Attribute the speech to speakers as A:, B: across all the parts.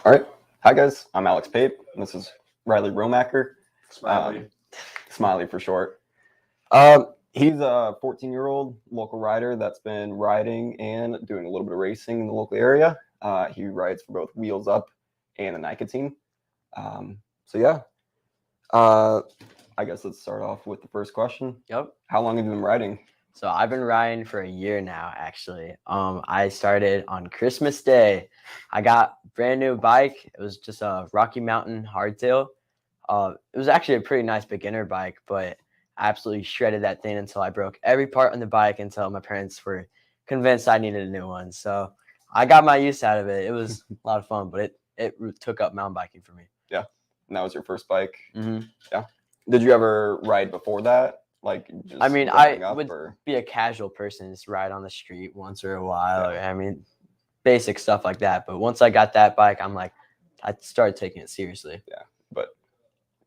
A: All right. Hi, guys. I'm Alex Pape. And this is Riley Romacker.
B: Smiley.
A: Smiley for short. He's a 14-year-old local rider that's been riding and doing a little bit of racing in the local area. He rides for both Wheels Up and the NICA team. So I guess let's start off with the first question.
B: Yep.
A: How long have you been riding?
B: So I've been riding for a year now, actually. I started on Christmas Day. I got a brand new bike. It was just a Rocky Mountain hardtail. It was actually a pretty nice beginner bike, but I absolutely shredded that thing until I broke every part on the bike until my parents were convinced I needed a new one. So I got my use out of it. It was a lot of fun, but it took up mountain biking for me.
A: Yeah. And that was your first bike?
B: Mm-hmm.
A: Yeah. Did you ever ride before that? Like, just
B: I mean,
A: growing
B: I
A: up,
B: would
A: or?
B: be a casual person, just ride on the street once in a while.
A: Yeah.
B: I mean, basic stuff like that. But once I got that bike, I started taking it seriously.
A: Yeah. But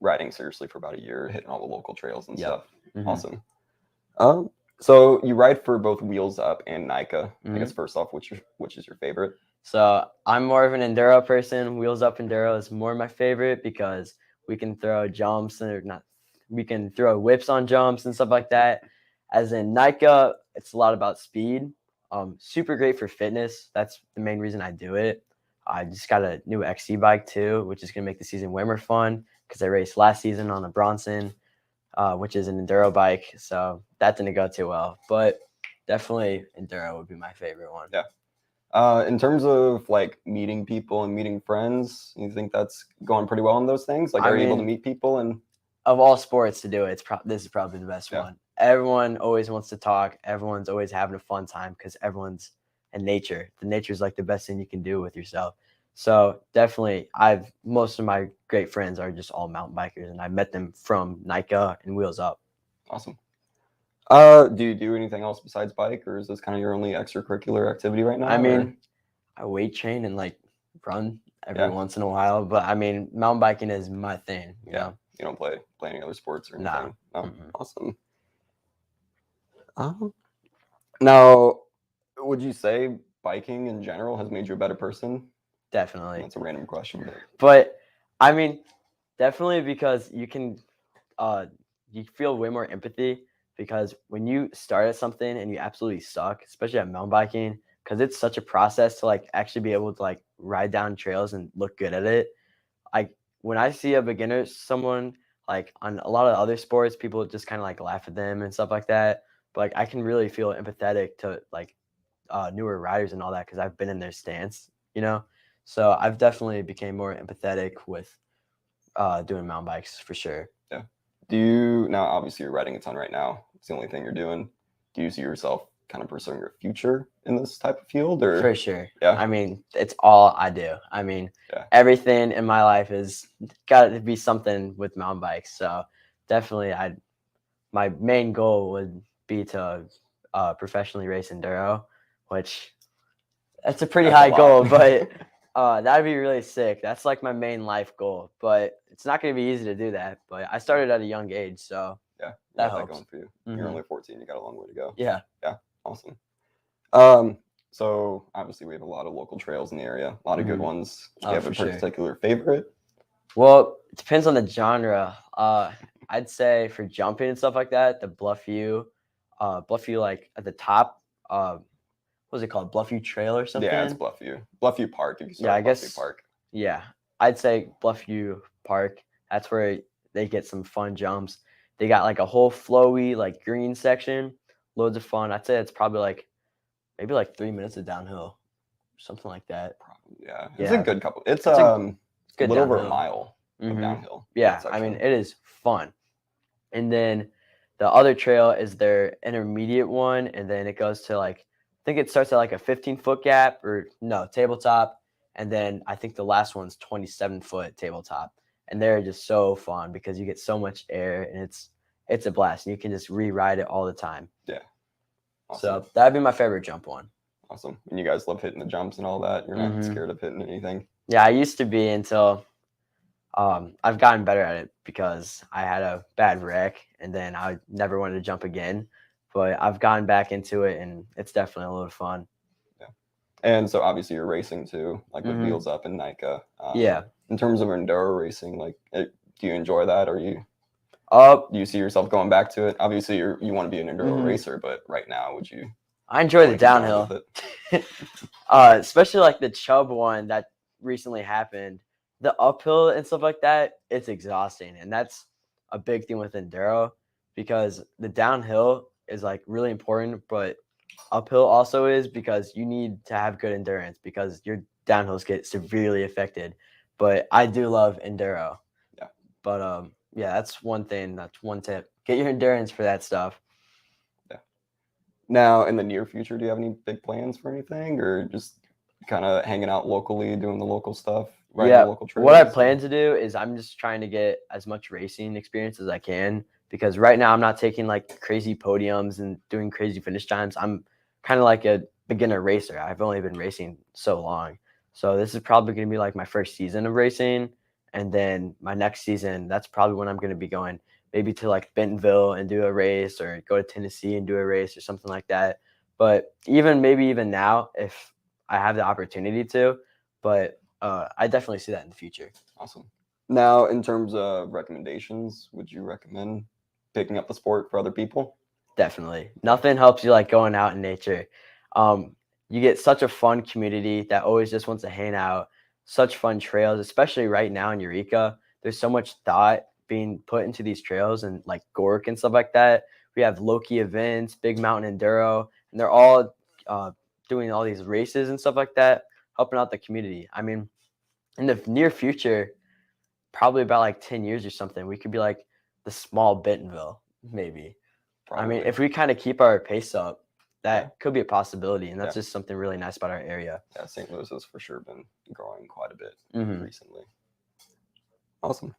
A: riding seriously for about a year, hitting all the local trails and stuff.
B: Mm-hmm.
A: Awesome. So you ride for both Wheels Up and NICA. I guess first off, which is your favorite?
B: So I'm more of an enduro person. Wheels Up Enduro is more my favorite because we can throw jumps we can throw whips on jumps and stuff like that. As in NICA, it's a lot about speed. Super great for fitness. That's the main reason I do it. I just got a new XC bike too, which is gonna make the season way more fun because I raced last season on a Bronson, which is an enduro bike. So that didn't go too well, but definitely enduro would be my favorite one.
A: Yeah. In terms of like meeting people and meeting friends, you think that's going pretty well in those things? Like, are you able to meet people? And
B: of all sports to do it, this is probably the best one. Everyone always wants to talk. Everyone's always having a fun time because everyone's in nature. The nature is like the best thing you can do with yourself. So definitely, most of my great friends are just all mountain bikers, and I met them from NICA and Wheels Up.
A: Awesome. Do you do anything else besides bike, or is this kind of your only extracurricular activity right now?
B: I mean, I weight train and like run every once in a while, but I mean, mountain biking is my thing. You know?
A: You don't play any other sports or anything?
B: No.
A: Mm-hmm. Awesome. Now, would you say biking in general has made you a better person?
B: Definitely.
A: That's a random question,
B: but I mean, definitely because you can, you feel way more empathy because when you start at something and you absolutely suck, especially at mountain biking, because it's such a process to like actually be able to like ride down trails and look good at it. Like when I see a beginner, someone like on a lot of other sports, people just kind of like laugh at them and stuff like that. But like I can really feel empathetic to like newer riders and all that because I've been in their stance, you know. So I've definitely became more empathetic with doing mountain bikes for sure.
A: Yeah. Do you now? Obviously, you're riding a ton right now. It's the only thing you're doing. Do you see yourself kind of pursuing your future in this type of field, or?
B: For sure.
A: Yeah.
B: I mean, it's all I do. I mean, everything in my life is got to be something with mountain bikes. So definitely, my main goal would be to professionally race enduro, which that's a pretty high goal, but that'd be really sick. That's like my main life goal, but it's not going to be easy to do that. But I started at a young age, so
A: yeah,
B: that helps.
A: That going for you. You're only 14. You got a long way to go.
B: Yeah.
A: Yeah. Awesome. So obviously we have a lot of local trails in the area, a lot of good ones. Do you have a particular favorite?
B: Well, it depends on the genre. I'd say for jumping and stuff like that, the Bluffview, like at the top, what was it called? Bluffview Trail or something?
A: Yeah, it's Bluffview. Bluffview Park. If you start
B: I guess
A: Bluffview Park.
B: Yeah, I'd say Bluffview Park. That's where they get some fun jumps. They got like a whole flowy like green section, loads of fun. I'd say it's probably like maybe like 3 minutes of downhill, something like that.
A: Yeah, it's a good couple. It's a little over a mile of downhill.
B: Yeah, I mean it is fun. And then the other trail is their intermediate one, and then it goes to like I think it starts at like a 15-foot gap or no tabletop, and then I think the last one's 27-foot tabletop, and they're just so fun because you get so much air and it's a blast, and you can just re-ride it all the time.
A: Yeah.
B: Awesome. So that'd be my favorite jump one.
A: Awesome. And you guys love hitting the jumps and all that? You're not scared of hitting anything?
B: Yeah, I used to be until I've gotten better at it because I had a bad wreck and then I never wanted to jump again. But I've gotten back into it and it's definitely a lot of fun.
A: Yeah. And so obviously you're racing too, like with
B: Mhm.
A: Wheels Up and NICA.
B: Yeah.
A: In terms of enduro racing, like, do you enjoy that, or do
B: Uh,
A: you see yourself going back to it? Obviously, you want to be an enduro
B: Mhm.
A: racer, but right now, would you
B: I enjoy the
A: want to keep going
B: downhill.
A: with it?
B: Especially like the Chubb one that recently happened. The uphill and stuff like that, it's exhausting. And that's a big thing with enduro because the downhill is like really important, but uphill also is because you need to have good endurance because your downhills get severely affected. But I do love enduro.
A: Yeah.
B: But yeah, that's one thing. That's one tip. Get your endurance for that stuff.
A: Yeah. Now, in the near future, do you have any big plans for anything, or just kind of hanging out locally, doing the local stuff, riding the
B: Yeah,
A: local
B: what I
A: trails?
B: plan to do is I'm just trying to get as much racing experience as I can because right now I'm not taking like crazy podiums and doing crazy finish times. I'm kind of like a beginner racer. I've only been racing so long. So this is probably going to be like my first season of racing. And then my next season, that's probably when I'm going to be going maybe to like Bentonville and do a race or go to Tennessee and do a race or something like that. But maybe even now, if I have the opportunity to, but I definitely see that in the future.
A: Awesome. Now, in terms of recommendations, would you recommend picking up the sport for other people?
B: Definitely. Nothing helps you like going out in nature. You get such a fun community that always just wants to hang out, such fun trails, especially right now in Eureka. There's so much thought being put into these trails and like Gork and stuff like that. We have Loki events, Big Mountain Enduro, and they're all doing all these races and stuff like that, helping out the community. I mean, in the near future, probably about like 10 years or something, we could be like the small Bentonville, maybe. I mean,
A: Probably.
B: if we kind of keep our pace up, that
A: Yeah.
B: could be a possibility. And that's
A: Yeah.
B: just something really nice about our area.
A: Yeah, St. Louis has for sure been growing quite a bit
B: Mhm.
A: recently. Awesome.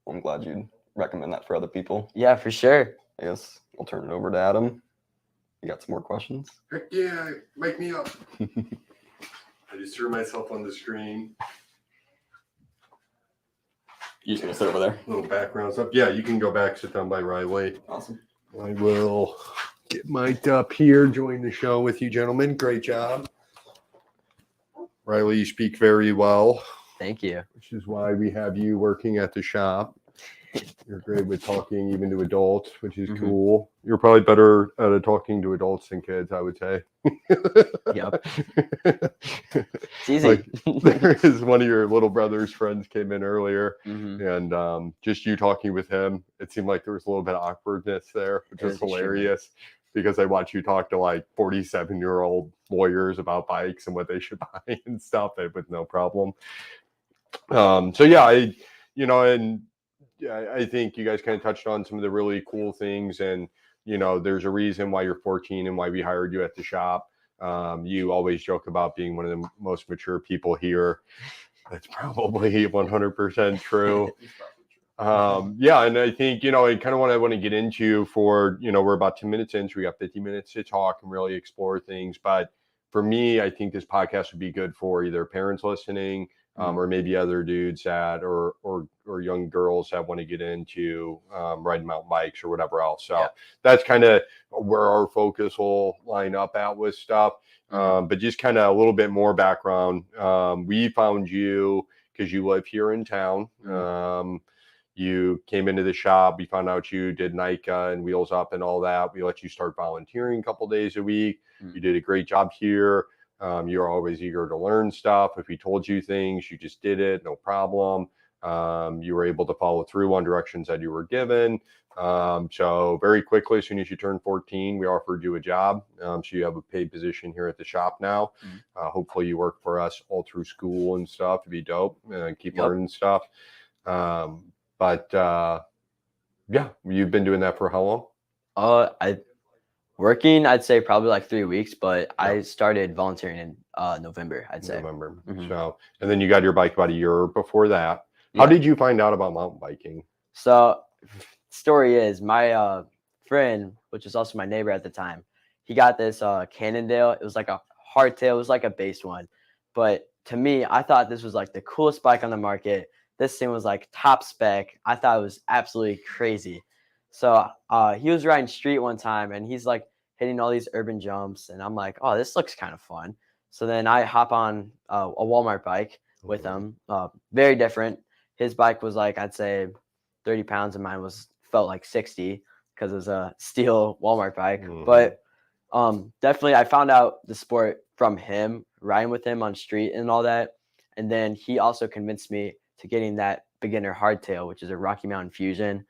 A: Well, I'm glad you'd recommend that for other people.
B: Yeah, for sure.
A: I guess I'll turn it over to Adam. You got some more questions?
C: Heck yeah, wake me up. I just threw myself on the screen.
A: You just gonna sit over there?
C: Little background stuff. Yeah, you can go back, sit down by Riley.
A: Awesome.
C: I will get mic'd up here, join the show with you gentlemen. Great job. Riley, you speak very well,
B: Thank you.
C: which is why we have you working at the shop. You're great with talking even to adults, which is
B: Mhm.
C: cool. You're probably better at talking to adults than kids, I would say.
B: Yep. It's easy.
C: Like, there is one of your little brother's friends came in earlier,
B: Mhm.
C: and just you talking with him, it seemed like there was a little bit of awkwardness there, which
B: It
C: is
B: was extremely.
C: hilarious because I watch you talk to like 47-year-old lawyers about bikes and what they should buy and stuff with no problem. So yeah, and yeah, I think you guys kind of touched on some of the really cool things, and there's a reason why you're 14 and why we hired you at the shop. You always joke about being one of the most mature people here. That's probably 100% true. Yeah, and I think and kind of what I want to get into for we're about 10 minutes in, so we got 50 minutes to talk and really explore things. But for me, I think this podcast would be good for either parents listening, or maybe other dudes that or young girls that want to get into riding mountain bikes or whatever else. So that's kind of where our focus will line up at with stuff. But just kind of a little bit more background. We found you because you live here in town. You came into the shop. We found out you did NICA and Wheels Up and all that. We let you start volunteering a couple days a week. You did a great job here. You're always eager to learn stuff. If we told you things, you just did it, no problem. You were able to follow through on directions that you were given. So very quickly, as soon as you turned 14, we offered you a job. So you have a paid position here at the shop now. Hopefully you work for us all through school and stuff. It'd be dope and keep learning stuff. But yeah, you've been doing that for how long?
B: I'd say probably like 3 weeks, but I started volunteering in November, I'd say.
C: November. So, and then you got your bike about a year before that.
B: Yeah.
C: How did you find out about mountain biking?
B: So, story is my friend, which was also my neighbor at the time, he got this Cannondale. It was like a hardtail. It was like a base one. But to me, I thought this was like the coolest bike on the market. This thing was like top spec. I thought it was absolutely crazy. So he was riding street one time and he's like hitting all these urban jumps. And I'm like, oh, this looks kind of fun. So then I hop on a Walmart bike with him. Very different. His bike was like, I'd say 30 pounds, and mine felt like 60 because it was a steel Walmart bike. But definitely I found out the sport from him, riding with him on street and all that. And then he also convinced me to getting that beginner hardtail, which is a Rocky Mountain Fusion.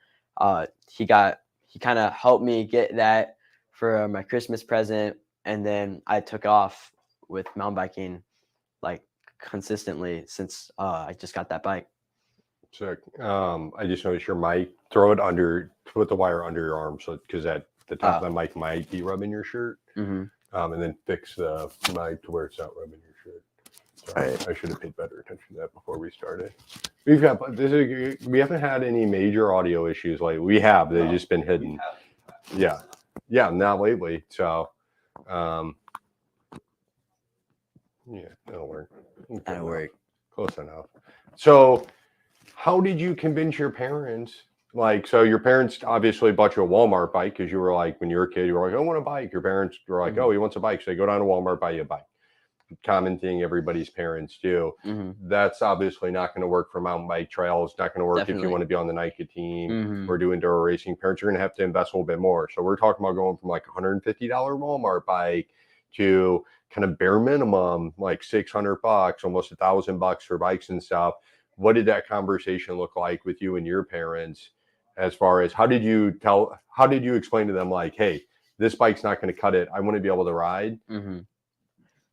B: He kind of helped me get that for my Christmas present. And then I took off with mountain biking like consistently since I just got that bike.
C: Sick. I just noticed your mic. Throw it under, put the wire under your arm, so because at the top of the mic might be rubbing your shirt. And then fix the mic to where it's not rubbing your shirt. So I should have paid better attention to that before we started. We haven't had any major audio issues. Like we have, they've just been hidden. Yeah, not lately. So, yeah, that'll work.
B: That'll work.
C: Close enough. So, how did you convince your parents? Like, so your parents obviously bought you a Walmart bike because you were like, when you were a kid, you were like, I want a bike. Your parents were like, oh, he wants a bike. So they go down to Walmart, buy you a bike. Common thing everybody's parents do. That's obviously not going to work for mountain bike trails. Not going to work if you want to be on the NICA team or do enduro racing. Parents are going to have to invest a little bit more. So we're talking about going from like $150 Walmart bike to kind of bare minimum, like $600, almost $1,000 for bikes and stuff. What did that conversation look like with you and your parents? As far as how did you explain to them, like, hey, this bike's not going to cut it. I want to be able to ride.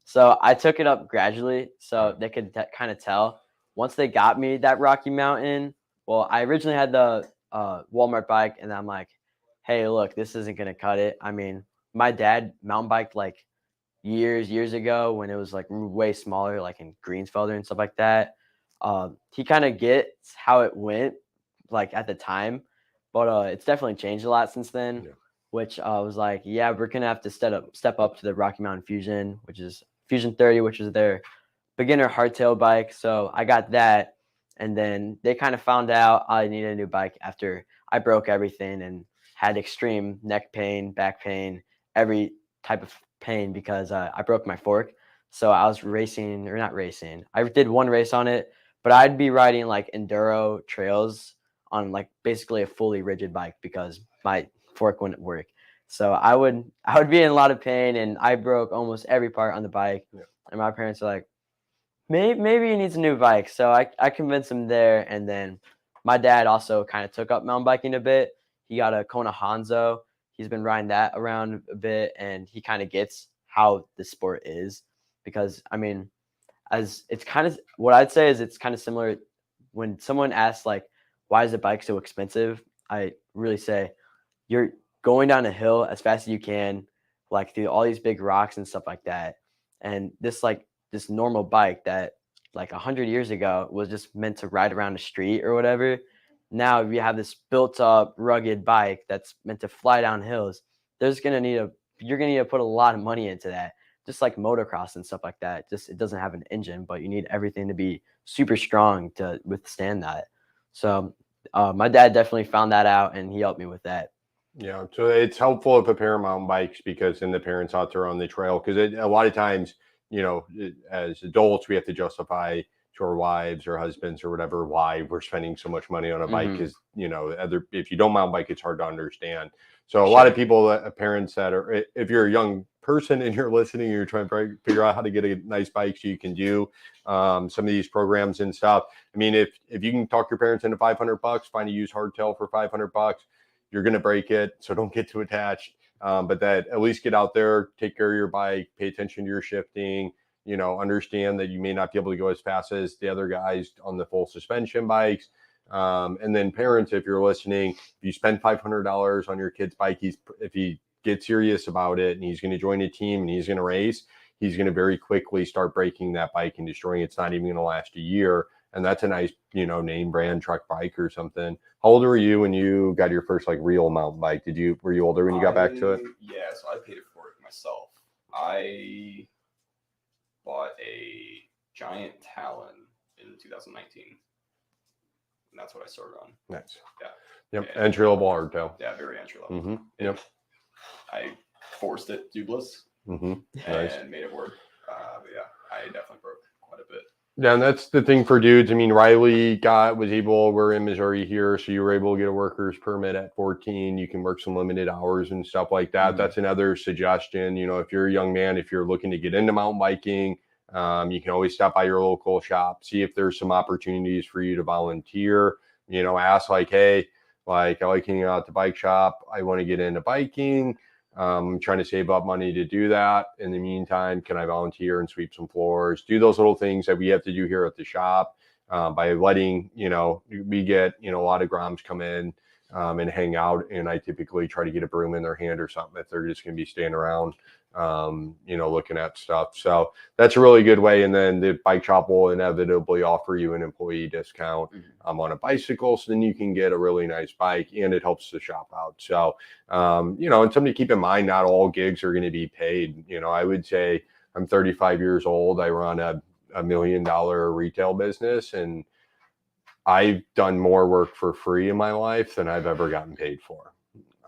B: So I took it up gradually so they could kind of tell. Once they got me that Rocky Mountain, well, I originally had the Walmart bike, and I'm like, hey, look, this isn't going to cut it. I mean, my dad mountain biked like years ago when it was like way smaller, like in Greensfelder and stuff like that. He kind of gets how it went like at the time, but it's definitely changed a lot since then, which was like, yeah, we're going to have to step up to the Rocky Mountain Fusion, which is Fusion 30, which is their beginner hardtail bike. So I got that. And then they kind of found out I needed a new bike after I broke everything and had extreme neck pain, back pain, every type of pain because I broke my fork. So I was not racing. I did one race on it, but I'd be riding like enduro trails on like basically a fully rigid bike because my fork wouldn't work. So I would be in a lot of pain, and I broke almost every part on the bike. And my parents are like, maybe he needs a new bike. So I convinced him there. And then my dad also kind of took up mountain biking a bit. He got a Kona Hanzo. He's been riding that around a bit, and he kind of gets how the sport is. Because, I mean, as it's kind of what I'd say is it's kind of similar when someone asks, like, why is a bike so expensive? I really say you're going down a hill as fast as you can, like through all these big rocks and stuff like that. And this normal bike that like 100 years ago was just meant to ride around the street or whatever. Now you have this built up rugged bike that's meant to fly down hills. You're going to need to put a lot of money into that. Just like motocross and stuff like that. Just it doesn't have an engine, but you need everything to be super strong to withstand that. So my dad definitely found that out, and he helped me with that.
C: Yeah, so it's helpful if a pair of mountain bikes because then the parents out there on the trail, because a lot of times, as adults, we have to justify to our wives or husbands or whatever why we're spending so much money on a bike because, if you don't mountain bike, it's hard to understand. So a lot of people, parents that are, if you're a young person and you're listening, you're trying to figure out how to get a nice bike so you can do some of these programs and stuff. I mean, if you can talk your parents into $500, find a used hardtail for $500, you're going to break it. So don't get too attached. But that at least get out there, take care of your bike, pay attention to your shifting, understand that you may not be able to go as fast as the other guys on the full suspension bikes. And then parents, if you're listening, if you spend $500 on your kid's bike, if he gets serious about it and he's going to join a team and he's going to race, he's going to very quickly start breaking that bike and destroying it. It's not even going to last a year. And that's a nice, name brand truck bike or something. How old were you when you got your first like real mountain bike? Were you older when you got back to it?
A: Yeah, so I paid for it myself. I bought a giant Talon in 2019. And that's what I started on.
C: Nice.
A: Yeah.
C: Yep. Entry level hardtail.
A: Yeah, very entry level.
C: Mm-hmm. Yep.
A: I forced it tubeless
C: nice.
A: and made it work. But yeah, I definitely broke quite a bit.
C: Yeah, and that's the thing for dudes. I mean, Riley we're in Missouri here, so you were able to get a worker's permit at 14. You can work some limited hours and stuff like that.
A: Mhm.
C: That's another suggestion. You know, if you're a young man, if you're looking to get into mountain biking, you can always stop by your local shop, see if there's some opportunities for you to volunteer. You know, ask like, hey, like I like hanging out at the bike shop. I want to get into biking. I'm trying to save up money to do that. In the meantime, can I volunteer and sweep some floors? Do those little things that we have to do here at the shop by letting, you know, we get, you know, a lot of Groms come in and hang out. And I typically try to get a broom in their hand or something if they're just going to be staying around, you know, looking at stuff. So that's a really good way. And then the bike shop will inevitably offer you an employee discount on a bicycle. So then you can get a really nice bike and it helps the shop out. So, you know, and something to keep in mind, not all gigs are going to be paid. You know, I would say I'm 35 years old. I run a $1 million retail business, and I've done more work for free in my life than I've ever gotten paid for.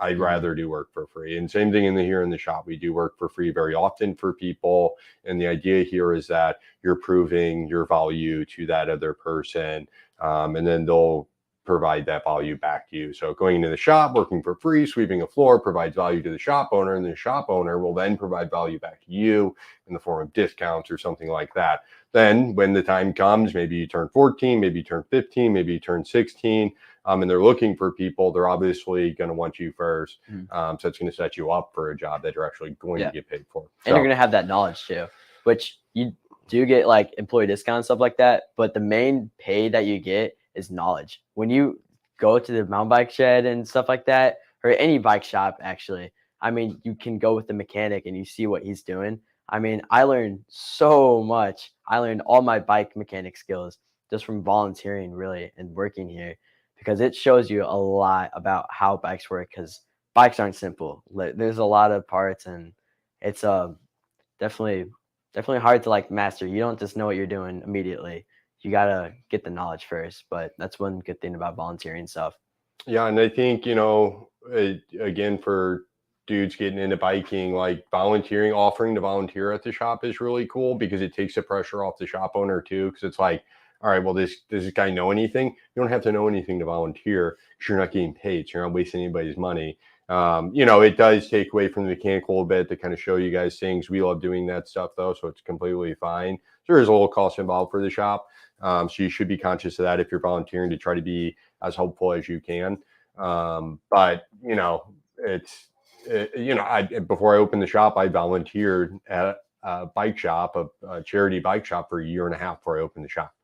C: I'd rather do work for free. And same thing here in the shop. We do work for free very often for people. And the idea here is that you're proving your value to that other person. And then they'll provide that value back to you. So going into the shop, working for free, sweeping a floor provides value to the shop owner, and the shop owner will then provide value back to you in the form of discounts or something like that. Then when the time comes, maybe you turn 14, maybe you turn 15, maybe you turn 16, and they're looking for people, they're obviously going to want you first. So it's going to set you up for a job that you're actually going to get paid for.
B: And you're going to have that knowledge too, which you do get like employee discounts, stuff like that. But the main pay that you get is knowledge. When you go to the mountain bike shed and stuff like that, or any bike shop, actually, I mean, you can go with the mechanic and you see what he's doing. I mean, I learned so much. I learned all my bike mechanic skills just from volunteering, really, and working here, because it shows you a lot about how bikes work, because bikes aren't simple. There's a lot of parts, and it's definitely hard to like master. You don't just know what you're doing immediately. You gotta get the knowledge first. But that's one good thing about volunteering stuff.
C: Yeah, and I think, you know, again, for dudes getting into biking, like volunteering, offering to volunteer at the shop is really cool, because it takes the pressure off the shop owner too. Because it's like, all right, well, does this guy know anything? You don't have to know anything to volunteer, because you're not getting paid, so you're not wasting anybody's money. You know, it does take away from the mechanical a little bit to kind of show you guys things. We love doing that stuff though, so it's completely fine. There is a little cost involved for the shop, so you should be conscious of that if you're volunteering, to try to be as helpful as you can. But you know, you know, before I opened the shop, I volunteered at a bike shop, a charity bike shop, for 1.5 years before I opened the shop.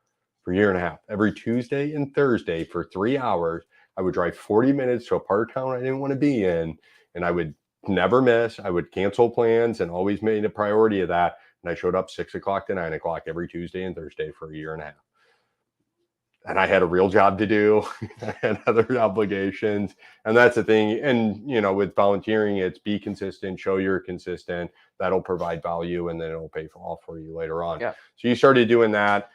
C: For 1.5 years, every Tuesday and Thursday for 3 hours, I would drive 40 minutes to a part of town I didn't want to be in, and I would never miss. I would cancel plans and always made a priority of that. And I showed up 6 o'clock to 9 o'clock every Tuesday and Thursday for 1.5 years. And I had a real job to do. I had other obligations. And that's the thing. And, you know, with volunteering, it's be consistent, show you're consistent. That'll provide value, and then it'll pay off for you later on.
B: Yeah.
C: So you started doing that.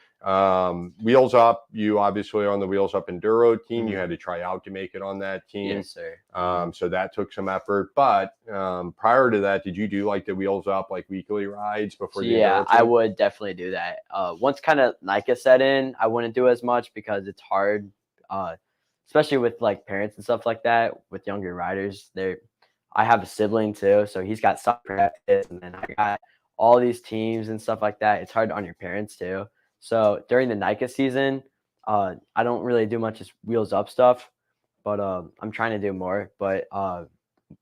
C: Wheels Up, you obviously are on the Wheels Up Enduro team. You had to try out to make it on that team.
B: Yes, sir.
C: So that took some effort. But prior to that, did you do like the Wheels Up like weekly rides before?
B: Yeah, I would definitely do that. Once kind of NICA set in, I wouldn't do as much, because it's hard, especially with like parents and stuff like that, with younger riders. I have a sibling too, so he's got soccer practice, and then I got all these teams and stuff like that. It's hard on your parents too. So during the NICA season, I don't really do much as Wheels Up stuff, but I'm trying to do more. But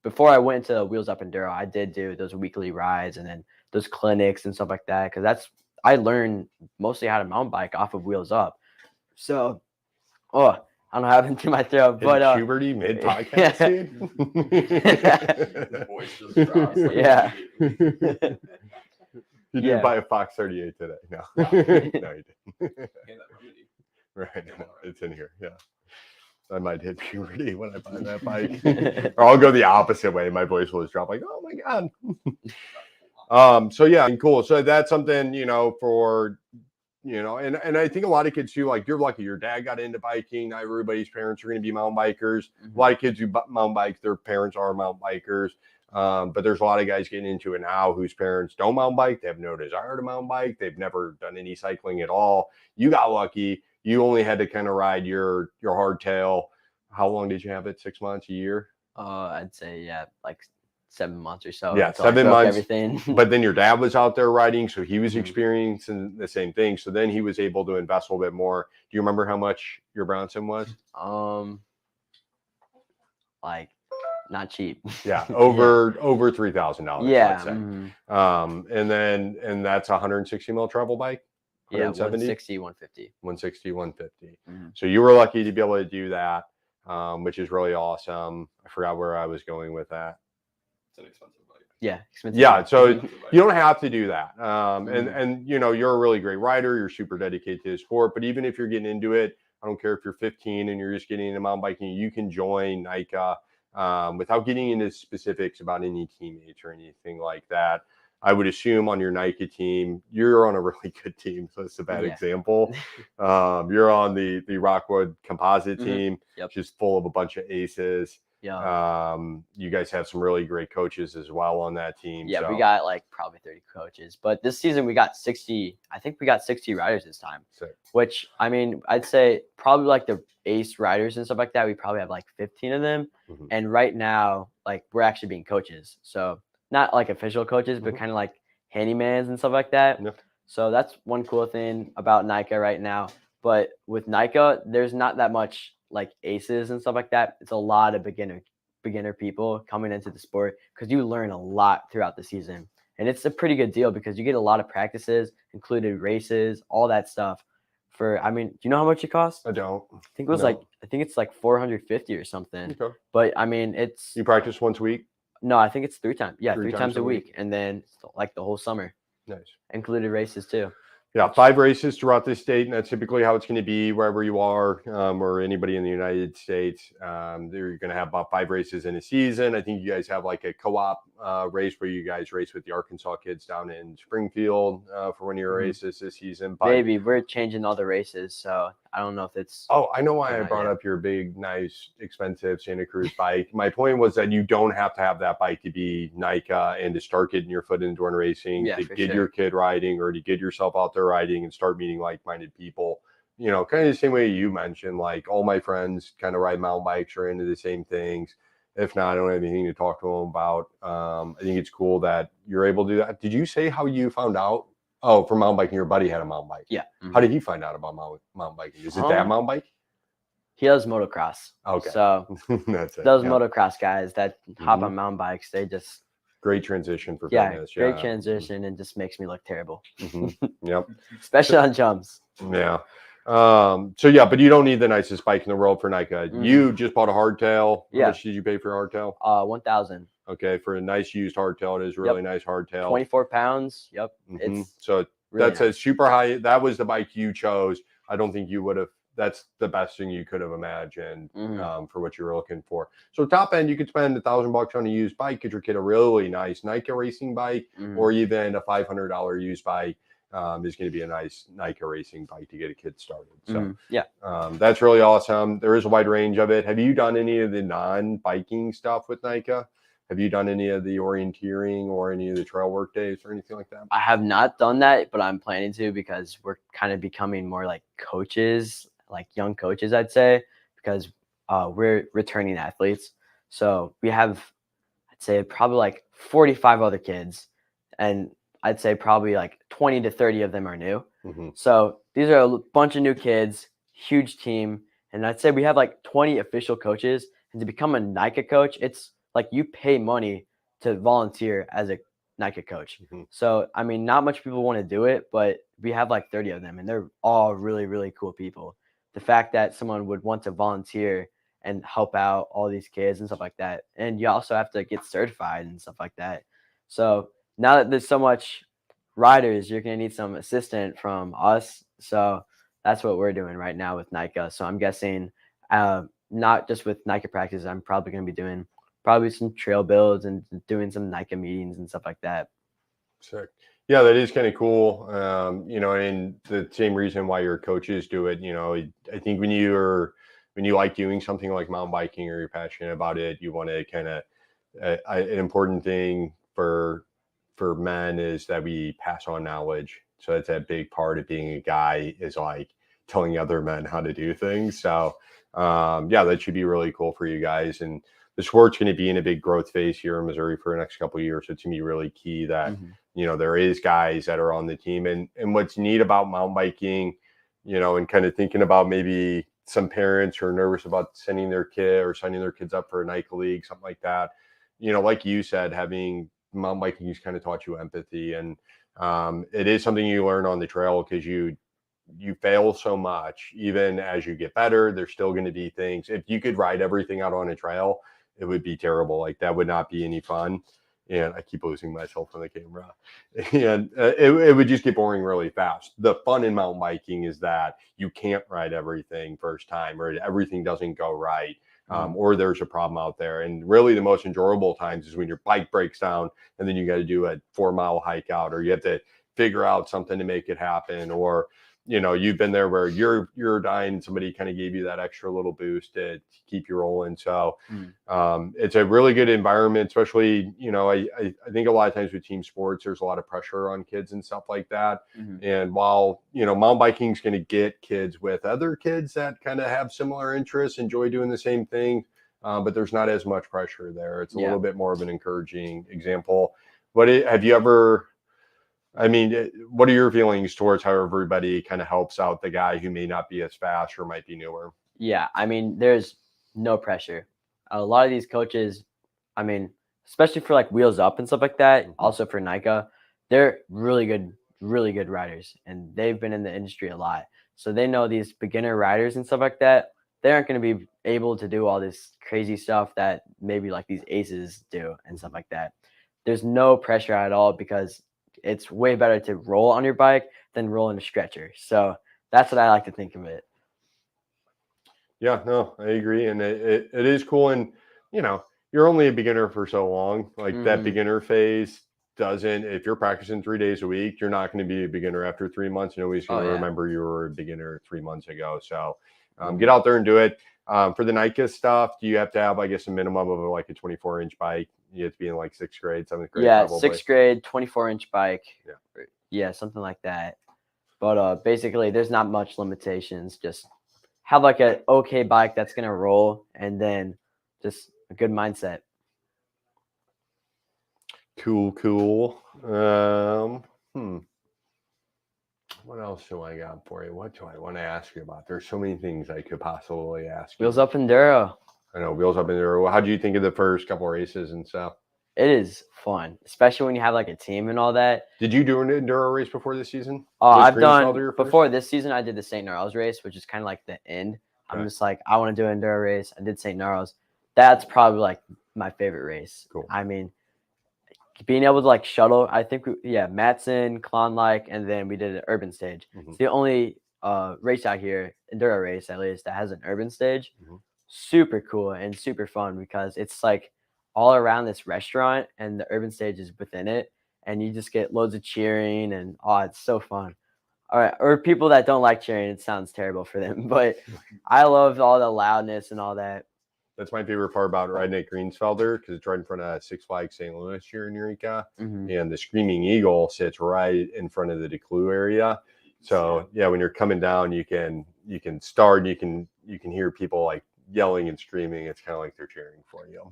B: before I went into Wheels Up Enduro, I did do those weekly rides and then those clinics and stuff like that, because I learned mostly how to mountain bike off of Wheels Up. So, I don't know how happened to my throat, but
C: puberty mid podcast, dude.
A: Voice just drops, like,
B: Yeah.
A: immediately.
C: You didn't buy a Fox 38 today. No, no, you didn't. Right, it's in here. Yeah, I might hit puberty when I buy that bike, or I'll go the opposite way. My voice will just drop like, "Oh my god." So yeah, cool. So that's something, you know, for, you know, and I think a lot of kids too, like, you're lucky your dad got into biking. Not everybody's parents are going to be mountain bikers. A lot of kids who mountain bike, their parents are mountain bikers. But there's a lot of guys getting into it now whose parents don't mountain bike. They have no desire to mountain bike. They've never done any cycling at all. You got lucky. You only had to kind of ride your hardtail. How long did you have it? 6 months, a year?
B: I'd say, yeah, like 7 months or so.
C: Yeah,
B: until I
C: 7
B: broke
C: months.
B: Everything.
C: But then your dad was out there riding, so he was
B: Mhm.
C: experiencing the same thing. So then he was able to invest a little bit more. Do you remember how much your Bronson was?
B: Like not cheap.
C: Yeah, over $3,000.
B: Yeah.
C: I'd say.
B: Mhm.
C: And that's a 160 mil travel bike.
B: Yeah,
C: 170?
B: 160, 150.
C: 160, 150.
B: Mhm.
C: So you were lucky to be able to do that, which is really awesome. I forgot where I was going with that.
A: It's an expensive bike.
B: Yeah, expensive.
C: Yeah,
B: bike.
C: so you don't have to do that.
B: Mhm.
C: And you know, you're a really great rider. You're super dedicated to the sport. But even if you're getting into it, I don't care if you're 15 and you're just getting into mountain biking, you can join NICA without getting into specifics about any teammates or anything like that. I would assume on your NICA team, you're on a really good team. So it's a bad
B: Yeah.
C: example. You're on the Rockwood composite
B: Mhm.
C: team,
B: Yep.
C: just full of a bunch of aces.
B: Yeah.
C: You guys have some really great coaches as well on that team.
B: Yeah,
C: so.
B: we got like probably 30 coaches, but this season we got 60. I think we got 60 riders this time,
C: Sick.
B: which I mean, I'd say probably like the ace riders and stuff like that. We probably have like 15 of them.
C: Mhm.
B: And right now, like we're actually being coaches. So not like official coaches, but
C: Mhm.
B: kind of like handymans and stuff like that.
C: Yeah.
B: So that's one cool thing about NICA right now. But with NICA, there's not that much like aces and stuff like that. It's a lot of beginner people coming into the sport because you learn a lot throughout the season. And it's a pretty good deal because you get a lot of practices, included races, all that stuff. I mean, do you know how much it costs?
C: I don't.
B: I think it was
C: No.
B: I think it's like 450 or something.
C: Okay.
B: But I mean,
C: You practice once a week?
B: no, I think it's 3 times. Yeah,
C: Three
B: three
C: times
B: times
C: a
B: a
C: week.
B: week. And then like the whole summer,
C: Nice.
B: included races too.
C: Yeah, 5 races throughout the state, and that's typically how it's going to be wherever you are, or anybody in the United States. You're going to have about 5 races in a season. I think you guys have like a co-op race where you guys race with the Arkansas kids down in Springfield for one of your races this season. But,
B: Maybe we're changing all the races, so I don't know if it's.
C: oh, I know why I
B: not
C: brought
B: yet.
C: up your big, nice, expensive Santa Cruz bike. My point was that you don't have to have that bike to be NICA and to start getting your foot in enduro racing,
B: Yeah,
C: to
B: for
C: get
B: sure.
C: your kid riding, or to get yourself out there riding and start meeting like-minded people. You know, kind of the same way you mentioned, like all my friends kind of ride mountain bikes or into the same things. If not, I don't have anything to talk to them about. I think it's cool that you're able to do that. Did you say how you found out? Oh, for mountain biking, your buddy had a mountain bike.
B: Yeah.
C: How did he find out about mountain biking? Is it that mountain bike?
B: He does motocross.
C: Okay.
B: So
C: that's it.
B: those
C: Yeah.
B: motocross guys that hop on mountain bikes, they just
C: Great transition for
B: yeah,
C: fitness.
B: great
C: Yeah.
B: transition and just makes me look terrible,
C: Yep.
B: especially on jumps.
C: Yeah. So yeah, but you don't need the nicest bike in the world for NICA.
B: Mhm.
C: You just bought a hardtail. How
B: Yeah.
C: much did you pay for a hardtail?
B: 1,000.
C: Okay, for a nice used hardtail, it is a really nice hardtail.
B: 24 pounds. Yep. It's
C: So
B: really
C: that's
B: nice.
C: a super high. That was the bike you chose. I don't think you would have. That's the best thing you could have imagined for what you were looking for. So top end, you could spend $1,000 on a used bike, get your kid a really nice NICA racing bike, or even a $500 used bike is going to be a nice NICA racing bike to get a kid started. So that's really awesome. There is a wide range of it. Have you done any of the non-biking stuff with NICA? Have you done any of the orienteering or any of the trail work days or anything like that?
B: I have not done that, but I'm planning to because we're kind of becoming more like coaches, like young coaches, I'd say, because we're returning athletes. So we have, I'd say, probably like 45 other kids, and I'd say probably like 20 to 30 of them are new. So these are a bunch of new kids, huge team, and I'd say we have like 20 official coaches. And to become a NICA coach, it's like you pay money to volunteer as a NICA coach. So, I mean, not much people want to do it, but we have like 30 of them and they're all really, really cool people. The fact that someone would want to volunteer and help out all these kids and stuff like that. And you also have to get certified and stuff like that. So now that there's so much riders, you're going to need some assistant from us. So that's what we're doing right now with NICA. So I'm guessing not just with NICA practice, I'm probably going to be doing probably some trail builds and doing some NICA meetings and stuff like that.
C: Sick. Yeah, that is kind of cool. You know, and the same reason why your coaches do it, you know, I think when you like doing something like mountain biking or you're passionate about it, you want to kind of an important thing for men is that we pass on knowledge. So that's a big part of being a guy, is like telling other men how to do things. So yeah, that should be really cool for you guys. And the sport's going to be in a big growth phase here in Missouri for the next couple of years. So it's going to be really key that, you know, there is guys that are on the team. And what's neat about mountain biking, you know, and kind of thinking about maybe some parents who are nervous about sending their kid or signing their kids up for a NICA league, something like that. You know, like you said, having mountain biking has kind of taught you empathy. And it is something you learn on the trail, because you fail so much. Even as you get better, there's still going to be things. If you could ride everything out on a trail, it would be terrible. Like, that would not be any fun. And I keep losing myself on the camera. And it would just get boring really fast. The fun in mountain biking is that you can't ride everything first time, or everything doesn't go right, or there's a problem out there. And really the most enjoyable times is when your bike breaks down and then you got to do a 4-mile hike out, or you have to figure out something to make it happen. Or, you know, you've been there where you're dying and somebody kind of gave you that extra little boost to keep you rolling. So it's a really good environment, especially, you know, I think a lot of times with team sports, there's a lot of pressure on kids and stuff like that. And while, you know, mountain biking is going to get kids with other kids that kind of have similar interests, enjoy doing the same thing, but there's not as much pressure there. It's a little bit more of an encouraging example. Have you ever, I mean, what are your feelings towards how everybody kind of helps out the guy who may not be as fast or might be newer?
B: Yeah, I mean, there's no pressure. A lot of these coaches, I mean, especially for like Wheels Up and stuff like that, also for NICA, they're really good riders, and they've been in the industry a lot. So they know these beginner riders and stuff like that, they aren't going to be able to do all this crazy stuff that maybe like these aces do and stuff like that. There's no pressure at all, because it's way better to roll on your bike than roll in a stretcher. So that's what I like to think of it.
C: Yeah, no, I agree. And it is cool. And, you know, you're only a beginner for so long. Like that beginner phase doesn't, if you're practicing 3 days a week, you're not going to be a beginner after 3 months. Nobody's going to remember you were a beginner 3 months ago. So get out there and do it. For the NICA stuff, do you have to have, I guess, a minimum of like a 24-inch bike? You have to be in like 6th grade, 7th grade.
B: Yeah,
C: probably.
B: 6th grade, 24-inch bike. Yeah, something like that. But basically, there's not much limitations. Just have like an okay bike that's going to roll, and then just a good mindset.
C: Cool. What else do I got for you? What do I want to ask you about? There's so many things I could possibly ask you.
B: Wheels Up Enduro.
C: I know, Wheels Up Enduro. How do you think of the first couple races and stuff?
B: It is fun, especially when you have like a team and all that.
C: Did you do an Enduro race before this season?
B: I've done, before this season, I did the St. Gnarls race, which is kind of like the end. I'm just like, I want to do an Enduro race. I did St. Gnarls. That's probably like my favorite race.
C: Cool.
B: I mean, being able to like shuttle, I think, Matson, Klondike, and then we did an urban stage. It's the only race out here, Enduro race at least, that has an urban stage. Super cool and super fun, because it's like all around this restaurant, and the urban stage is within it, and you just get loads of cheering, and it's so fun. All right, or people that don't like cheering, it sounds terrible for them, but I love all the loudness and all that.
C: That's my favorite part about riding at Greensfelder, because it's right in front of Six Flags St. Louis here in Eureka, and the Screaming Eagle sits right in front of the Declue area. So yeah, when you're coming down, you can start, and you can hear people like yelling and screaming. It's kind of like they're cheering for you.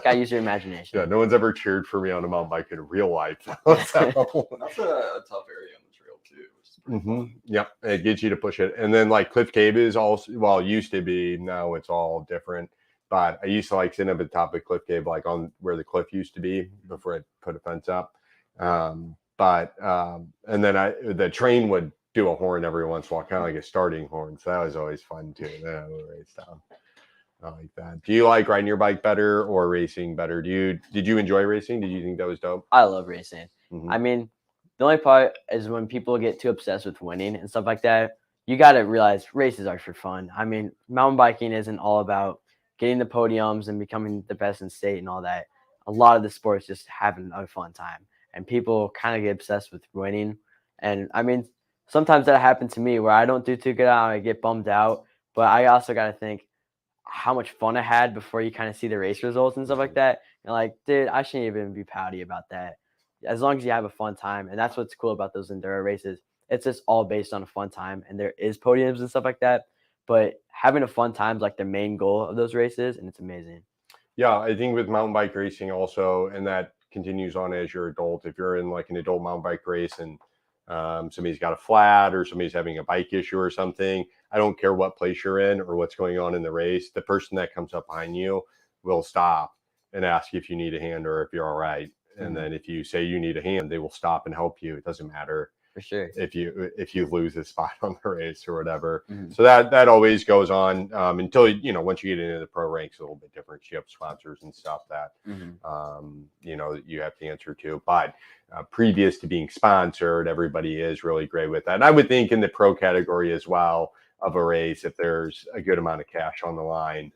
B: Gotta use your imagination.
C: Yeah, no one's ever cheered for me on a mountain bike in real life. That's
A: a tough area on the trail too, which is pretty fun.
C: Yeah, it gets you to push it. And then like Cliff Cave is also, well, it used to be, now it's all different. But I used to like sitting up at the top of Cliff Cave, like on where the cliff used to be before I put a fence up. And then the train would do a horn every once in a while, kind of like a starting horn. So that was always fun too. Then I would race down. I like that. Do you like riding your bike better or racing better? Did you enjoy racing? Did you think that was dope?
B: I love racing. I mean, the only part is when people get too obsessed with winning and stuff like that. You got to realize races are for fun. I mean, mountain biking isn't all about getting the podiums and becoming the best in state and all that. A lot of the sports just having a fun time, and people kind of get obsessed with winning. And I mean, sometimes that happened to me where I don't do too good out, I get bummed out. But I also got to think, how much fun I had before you kind of see the race results and stuff like that. And like, dude, I shouldn't even be pouty about that. As long as you have a fun time, and that's what's cool about those enduro races. It's just all based on a fun time, and there is podiums and stuff like that. But having a fun time is like the main goal of those races, and it's amazing.
C: Yeah, I think with mountain bike racing also, and that continues on as you're adult. If you're in like an adult mountain bike race and somebody's got a flat or somebody's having a bike issue or something, I don't care what place you're in or what's going on in the race. The person that comes up behind you will stop and ask if you need a hand or if you're all right. And then if you say you need a hand, they will stop and help you. It doesn't matter
B: For sure.
C: if you lose a spot on the race or whatever. So that always goes on until, you know, once you get into the pro ranks, a little bit different. You have sponsors and stuff that you know, that you have to answer to. But previous to being sponsored, everybody is really great with that. And I would think in the pro category as well of a race, if there's a good amount of cash on the line,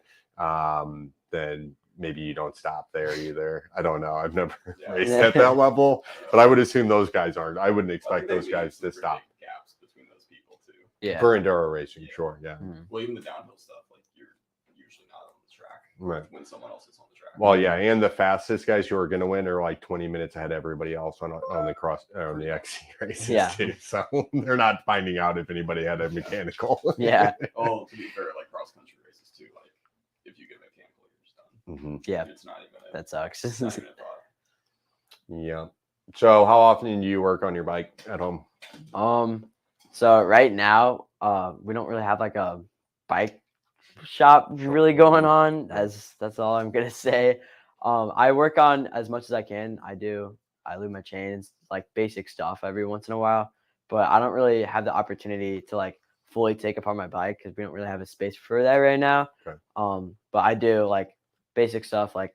C: then maybe you don't stop there either. I don't know. I've never raced at that level, but I would assume those guys aren't. I wouldn't expect those guys to stop.
D: Gaps between those people too.
B: Yeah.
C: For enduro racing, sure, yeah.
D: Well, even the downhill stuff, like you're usually not on the track
C: Right.
D: when someone else is on the track.
C: Well, yeah, and the fastest guys who are going to win are like 20 minutes ahead of everybody else on the XC races too. So they're not finding out if anybody had a mechanical.
B: Yeah.
D: Oh, to be fair, like cross country races too. Like if you get mechanical, you're just done.
B: Yeah.
D: It's not even.
B: That sucks.
D: It's not even a thought.
C: Yeah. So how often do you work on your bike at home?
B: So right now, we don't really have like a bike shop really going on. That's all I'm gonna say. I work on as much as I can. I lube my chains, like basic stuff every once in a while, but I don't really have the opportunity to like fully take apart my bike because we don't really have a space for that right now.
C: Okay.
B: But I do like basic stuff like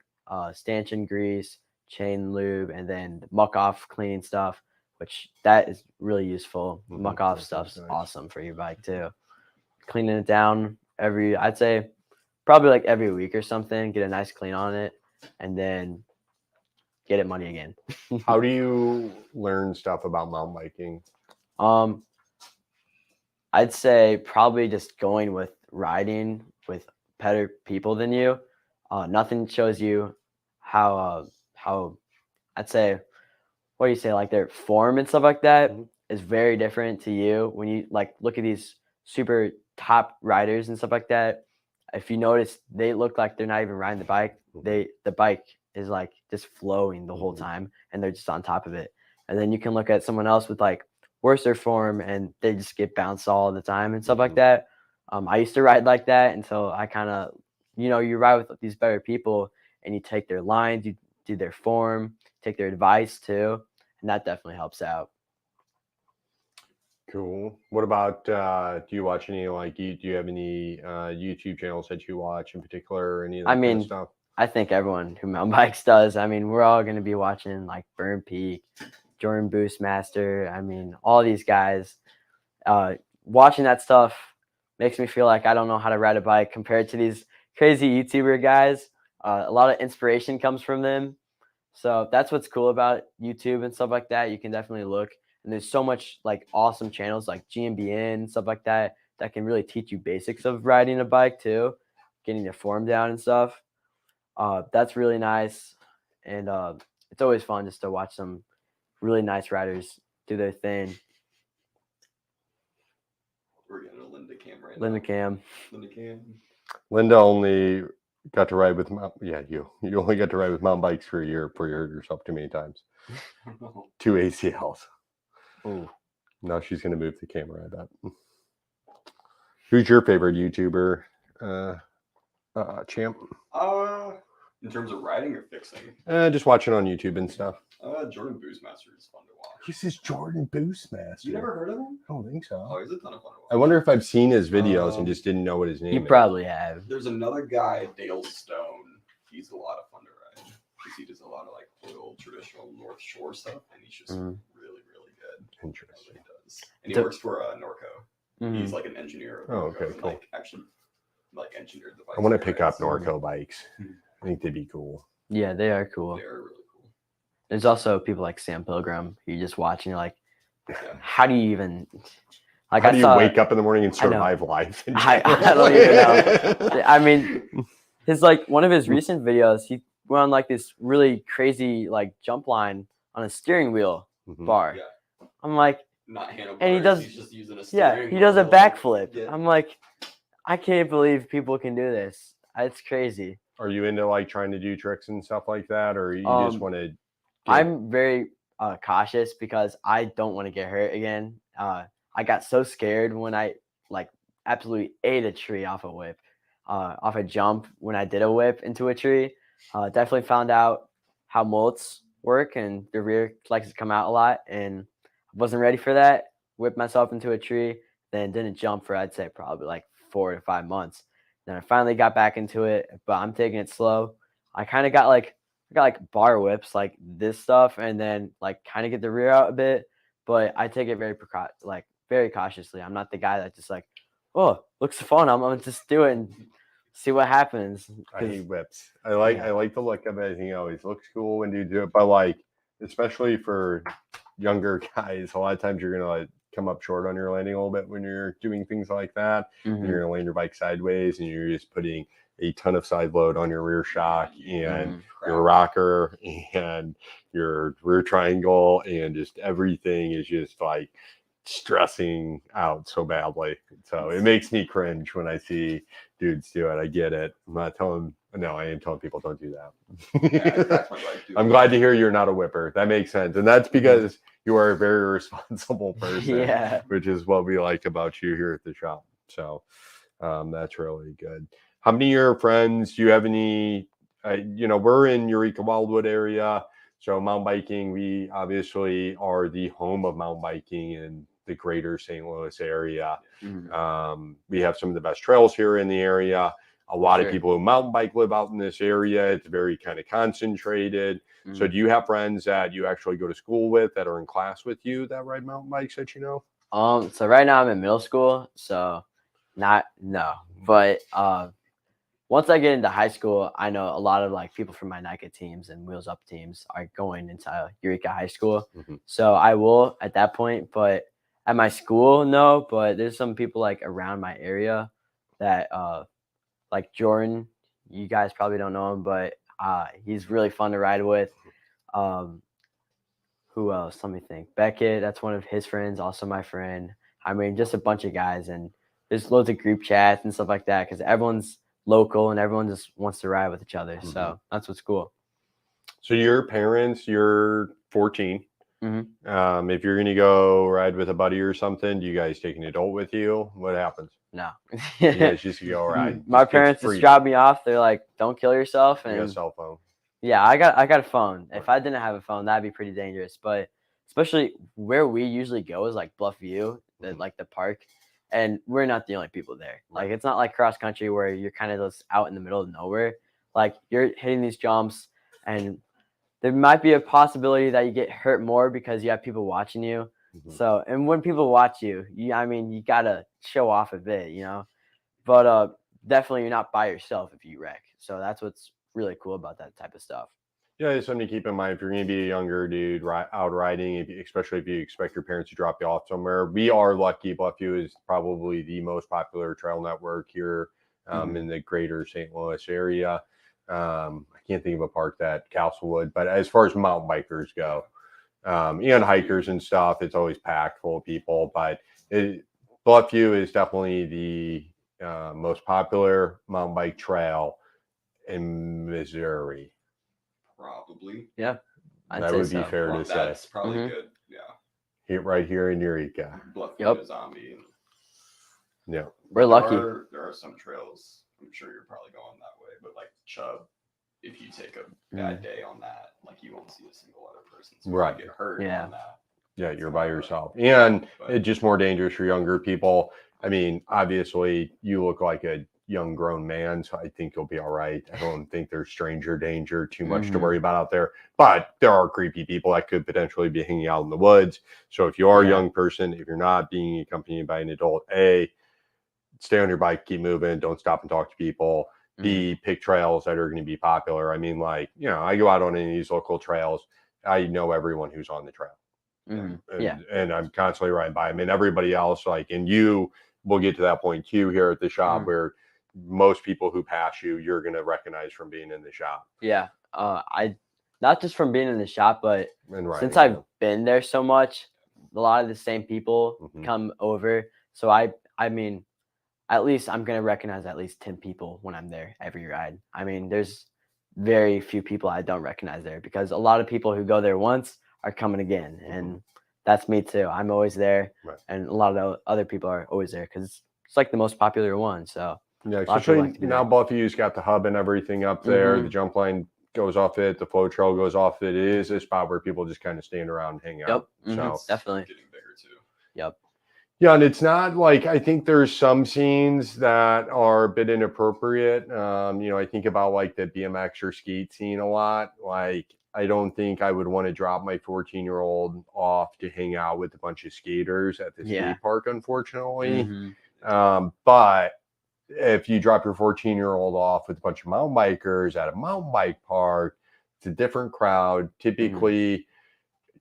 B: stanchion grease, chain lube, and then muck off cleaning stuff, which that is really useful. Muck off stuff's awesome for your bike too. Cleaning it down I'd say probably like every week or something, get a nice clean on it, and then get it money again.
C: How do you learn stuff about mountain biking?
B: I'd say probably just going with riding with better people than you. Nothing shows you how I'd say, what do you say, like their form and stuff like that is very different to you when you like look at these super top riders and stuff like that. If you notice, they look like they're not even riding the bike. The bike is like just flowing the whole time, and they're just on top of it. And then you can look at someone else with like worser form, and they just get bounced all the time and stuff like that. I used to ride like that until I kind of, you know, you ride with these better people, and you take their lines, you do their form, take their advice too, and that definitely helps out.
C: Cool. What about do you watch any like do you have any YouTube channels that you watch in particular or any of that kind of stuff?
B: I think everyone who mountain bikes does. I mean, we're all going to be watching like Burn Peak, Jordan Boostmaster. I mean, all these guys. Watching that stuff makes me feel like I don't know how to ride a bike compared to these crazy YouTuber guys. A lot of inspiration comes from them. So that's what's cool about YouTube and stuff like that. You can definitely look. And there's so much like awesome channels like GMBN and stuff like that that can really teach you basics of riding a bike too, getting your form down and stuff. That's really nice. And it's always fun just to watch some really nice riders do their thing.
D: We're getting a Linda Cam right
B: Linda
D: now.
B: Cam.
D: Linda Cam.
C: Linda only got to ride with you only got to ride with mountain bikes for a year before you hurt yourself too many times. 2 ACLs.
B: Ooh.
C: Now she's going to move the camera, I bet. Who's your favorite YouTuber, Champ?
D: In terms of riding or fixing?
C: Just watching on YouTube and stuff.
D: Jordan Boostmaster is fun to watch.
C: Who's this Jordan Boostmaster?
D: You never heard of him?
C: I don't think so.
D: Oh, he's a ton of fun to watch.
C: I wonder if I've seen his videos and just didn't know what his name
B: You
C: is.
B: probably have.
D: There's another guy, Dale Stone. He's a lot of fun to ride. Because he does a lot of like old traditional North Shore stuff, and he's just really, really good.
C: Interesting.
D: He does. And he works for Norco.
B: Mhm.
D: He's like an engineer. Of
C: Oh,
D: Norco,
C: okay,
D: and,
C: cool.
D: Like actually, like engineered the bike.
C: I want to pick up Norco bikes. I think they'd be cool.
B: Yeah, they are cool.
D: They are really cool.
B: There's also people like Sam Pilgrim who you just watch and you're like,
D: Yeah.
B: how do you even Like
C: How
B: I
C: do you
B: saw,
C: wake up in the morning and
B: I know.
C: survive life? in
B: I
C: general?
B: don't even know. I mean, his like one of his recent videos, he went on like this really crazy like jump line on a steering wheel
C: Mhm.
B: bar.
D: Yeah.
B: I'm like,
D: Not handlebars.
B: And he does-
D: He's just using a
B: yeah,
D: steering
B: he does a
D: wheel.
B: backflip.
D: Yeah.
B: I'm like, I can't believe people can do this. It's crazy.
C: Are you into like trying to do tricks and stuff like that, or you just want to?
B: I'm very cautious because I don't want to get hurt again. I got so scared when I like absolutely ate a tree off a whip, off a jump when I did a whip into a tree. Definitely found out how molts work and the rear likes to come out a lot, and I wasn't ready for that. Whipped myself into a tree, then didn't jump for I'd say probably like 4 to 5 months. Then I finally got back into it, but I'm taking it slow. I kind of got like bar whips like this stuff and then like kind of get the rear out a bit, but I take it very cautiously. I'm not the guy that just like, oh, looks fun. I'm gonna just do it and see what happens.
C: I
B: 'Cause-
C: hate whips. I like the look of it. I think it always looks cool when you do it, but like especially for younger guys, a lot of times you're gonna like come up short on your landing a little bit when you're doing things like that.
B: Mhm.
C: You're gonna land your bike sideways, and you're just putting a ton of side load on your rear shock and your rocker and your rear triangle, and just everything is just like stressing out so badly. So it makes me cringe when I see dudes do it. I get it. I'm not telling. No, I am telling people don't do that.
D: Yeah, I cracked my bike doing
C: I'm glad to hear you're not a whipper. That makes sense, and that's because you are a very responsible person.
B: Yeah.
C: Which is what we like about you here at the shop. So that's really good. How many of your friends do you have any? We're in Eureka Wildwood area, so mountain biking. We obviously are the home of mountain biking in the greater St. Louis area.
B: Mhm.
C: We have some of the best trails here in the area. A lot of
B: Sure.
C: people who mountain bike live out in this area. It's very kind of concentrated. So
B: Mhm.
C: do you have friends that you actually go to school with that are in class with you that ride mountain bikes that you know?
B: So right now I'm in middle school, so no. But once I get into high school, I know a lot of like people from my NICA teams and Wheels Up teams are going into Eureka High School.
C: Mhm.
B: So I will at that point, but at my school, no. But there's some people like around my area that like Jordan. You guys probably don't know him, but he's really fun to ride with. Um, who else? Let me think. Beckett, that's one of his friends, also my friend. I mean, just a bunch of guys, and there's loads of group chats and stuff like that because everyone's local and everyone just wants to ride with each other. So that's what's cool.
C: So your parents, you're 14.
B: Mhm.
C: If you're going to go ride with a buddy or something, do you guys take an adult with you? What happens?
B: No.
C: You guys just go ride.
B: My
C: Just
B: parents
C: free.
B: just dropped me off. They're like, "Don't kill yourself."
C: You got a
B: And
C: cell phone.
B: yeah, I got a phone. If I didn't have a phone, that'd be pretty dangerous. But especially where we usually go is like Bluff View, like the park, and we're not the only people there. Like it's not like cross country where you're kind of just out in the middle of nowhere. Like you're hitting these jumps, and there might be a possibility that you get hurt more because you have people watching you. So, and when people watch you, you gotta show off a bit, But definitely you're not by yourself if you wreck. So that's what's really cool about that type of stuff.
C: Yeah, it's something to keep in mind if you're going to be a younger dude out riding, especially if you expect your parents to drop you off somewhere. We are lucky. Bluffview is probably the most popular trail network here in the greater St. Louis area. I can't think of a park that Castlewood, but as far as mountain bikers go, and hikers and stuff, it's always packed full of people. But Bluffview is definitely the most popular mountain bike trail in Missouri.
D: Probably.
B: Yeah, I'd
C: That
B: say
C: would be
B: so.
C: fair to say.
D: That's probably
B: Mhm.
D: good. Yeah.
C: Right here in Eureka.
D: Bluffview is zombie.
C: Yeah.
B: We're lucky.
D: There are some trails. I'm sure you're probably going that way, but like Chubb, if you take a bad day on that, like you won't see a single other person. So
C: Right.
D: You get hurt
B: Yeah.
D: on that.
C: Yeah, you're by yourself. And it's just more dangerous for younger people. I mean, obviously, you look like a young grown man, so I think you'll be all right. I don't think there's stranger danger too much to worry about out there. But there are creepy people that could potentially be hanging out in the woods. So if you are a young person, if you're not being accompanied by an adult, A, stay on your bike, keep moving, don't stop and talk to people. B, pick trails that are going to be popular. I mean, like, I go out on any of these local trails, I know everyone who's on the trail.
B: Mhm.
C: and,
B: Yeah.
C: and I'm constantly riding by. I mean, everybody else, like, and you will get to that point too here at the shop where most people who pass you, you're going to recognize from being in the shop.
B: Yeah. I not just from being in the shop, but
C: And
B: since
C: riding,
B: I've been there so much, a lot of the same people come over. So I mean, at least I'm gonna recognize at least 10 people when I'm there every ride. I mean, there's very few people I don't recognize there because a lot of people who go there once are coming again, and that's me too. I'm always there,
C: Right.
B: and a lot of other people are always there because it's like the most popular one. So
C: Yeah,
B: a lot of people
C: especially
B: like to be
C: now
B: there.
C: Buffy's got the hub and everything up there. The jump line goes off it, the flow trail goes off it. It is a spot where people just kind of stand around and hang out. So
B: Definitely.
D: Getting bigger too.
B: Yep.
C: yeah, and it's not like, I think there's some scenes that are a bit inappropriate. You know, I think about like the BMX or skate scene a lot. Like, I don't think I would want to drop my 14-year-old off to hang out with a bunch of skaters at the skate park, unfortunately. But if you drop your 14-year-old off with a bunch of mountain bikers at a mountain bike park, it's a different crowd. Typically,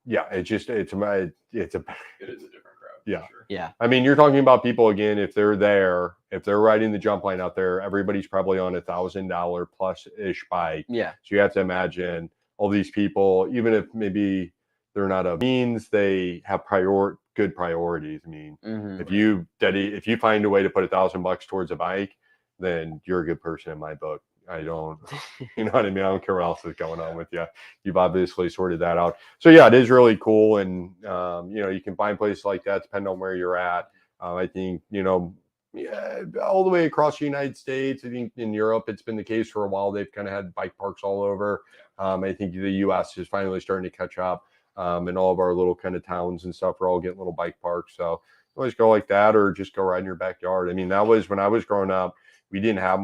C: yeah, it's a
D: It is a different crowd.
C: Yeah.
D: For sure.
B: Yeah.
C: I mean, you're talking about people again, if they're there, if they're riding the jump line out there, everybody's probably on $1,000 plus ish bike.
B: Yeah.
C: So you have to imagine all these people, even if maybe they're not of means, they have good priorities. I mean, if you find a way to put $1,000 towards a bike, then you're a good person in my book. I don't, you know what I mean? I don't care what else is going on with you. You've obviously sorted that out. So yeah, it is really cool. And, you know, you can find places like that depending on where you're at. I think, you know, all the way across the United States, I think in Europe, it's been the case for a while. They've kind of had bike parks all over. I think the US is finally starting to catch up. And all of our little kind of towns and stuff are all getting little bike parks. So always go like that, or just go ride in your backyard. I mean, that was when I was growing up, we didn't have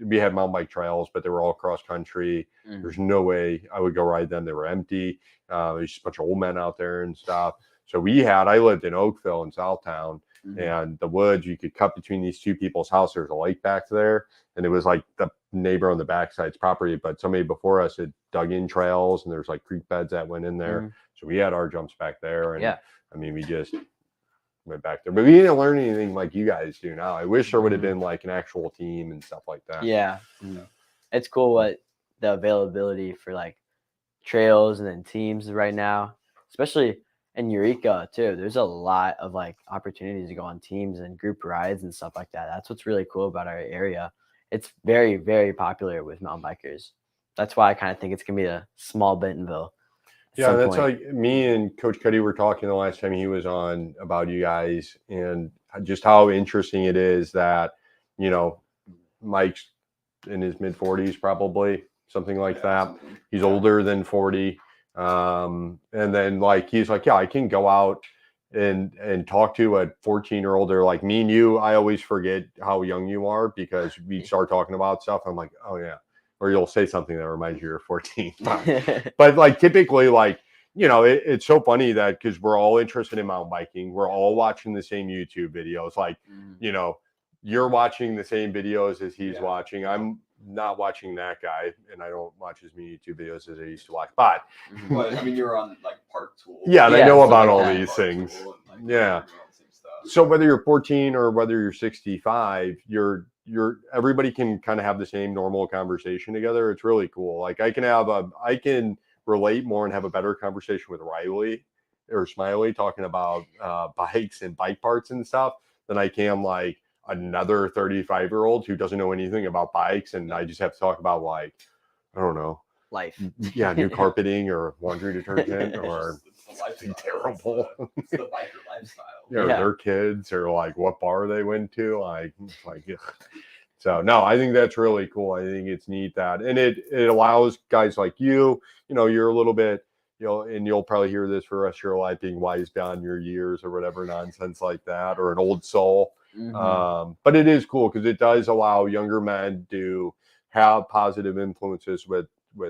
C: we had mountain bike trails, but they were all cross country. There's no way I would go ride them. They were empty. There's just a bunch of old men out there and stuff. So I lived in Oakville in Southtown, and the woods, you could cut between these two people's houses. There's a lake back there, and it was like the neighbor on the backside's property, but somebody before us had dug in trails, and there's like creek beds that went in there. So we had our jumps back there, and I mean, we just went back there, but we didn't learn anything like you guys do now. I wish there would have been like an actual team and stuff like that.
B: Yeah. It's cool what the availability for like trails and then teams right now, especially in Eureka too. There's a lot of like opportunities to go on teams and group rides and stuff like that. That's what's really cool about our area. It's very, very popular with mountain bikers. That's why I kind of think it's gonna be a small Bentonville.
C: Yeah, that's like me and Coach Cuddy were talking the last time he was on about you guys, and just how interesting it is that, you know, Mike's in his mid 40s, probably something like that. He's older than 40. And then like, he's like, yeah, I can go out and talk to a 14-year-old, or like me and you. I always forget how young you are because we start talking about stuff. I'm like, oh yeah. Or you'll say something that reminds you you're 14. But like typically, like, you know, it's so funny that because we're all interested in mountain biking, we're all watching the same YouTube videos. Like, you know, you're watching the same videos as he's watching. I'm not watching that guy, and I don't watch as many YouTube videos as I used to watch. But
D: I mean, you're on like Park Tools.
C: yeah, they know about
B: like
C: all
B: that.
C: these things.
D: And, like,
C: Yeah.
D: doing all the same stuff.
C: So whether you're 14 or whether you're 65, you're everybody can kind of have the same normal conversation together. It's really cool. Like I can relate more and have a better conversation with Riley or Smiley talking about bikes and bike parts and stuff than I can like another 35-year-old who doesn't know anything about bikes, and I just have to talk about like, I don't know,
B: life.
C: Yeah, new carpeting or laundry detergent or
D: It's something
C: terrible.
D: It's the biker lifestyle.
C: Or their kids, or like what bar they went to, like ugh. So no, I think that's really cool. I think it's neat that, and it allows guys like you know, you're a little bit, you know, and you'll probably hear this for the rest of your life, being wise beyond your years or whatever nonsense like that, or an old soul. But it is cool because it does allow younger men to have positive influences with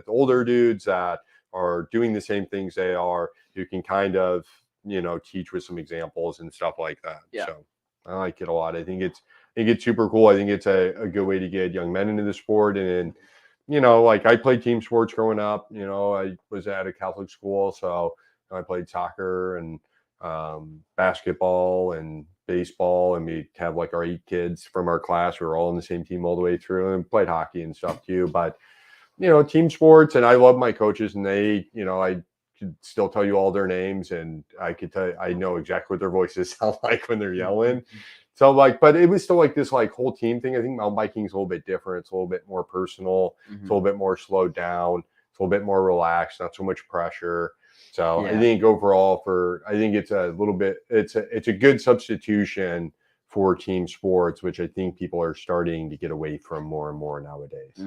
C: older dudes that are doing the same things they are. You can kind of, you know, teach with some examples and stuff like that.
B: Yeah.
C: So I like it a lot. I think it's super cool. I think it's a good way to get young men into the sport. And, you know, like I played team sports growing up. You know, I was at a Catholic school, so I played soccer and basketball and baseball, and we have like our 8 kids from our class. We were all in the same team all the way through, and played hockey and stuff too. But team sports, and I love my coaches, and they, I could still tell you all their names, and I could tell you, I know exactly what their voices sound like when they're yelling. So but it was still like this like whole team thing. I think mountain biking is a little bit different. It's a little bit more personal. It's a little bit more slowed down. It's a little bit more relaxed, not so much pressure. So I think overall I think it's a little bit, it's a good substitution for team sports, which I think people are starting to get away from more and more nowadays.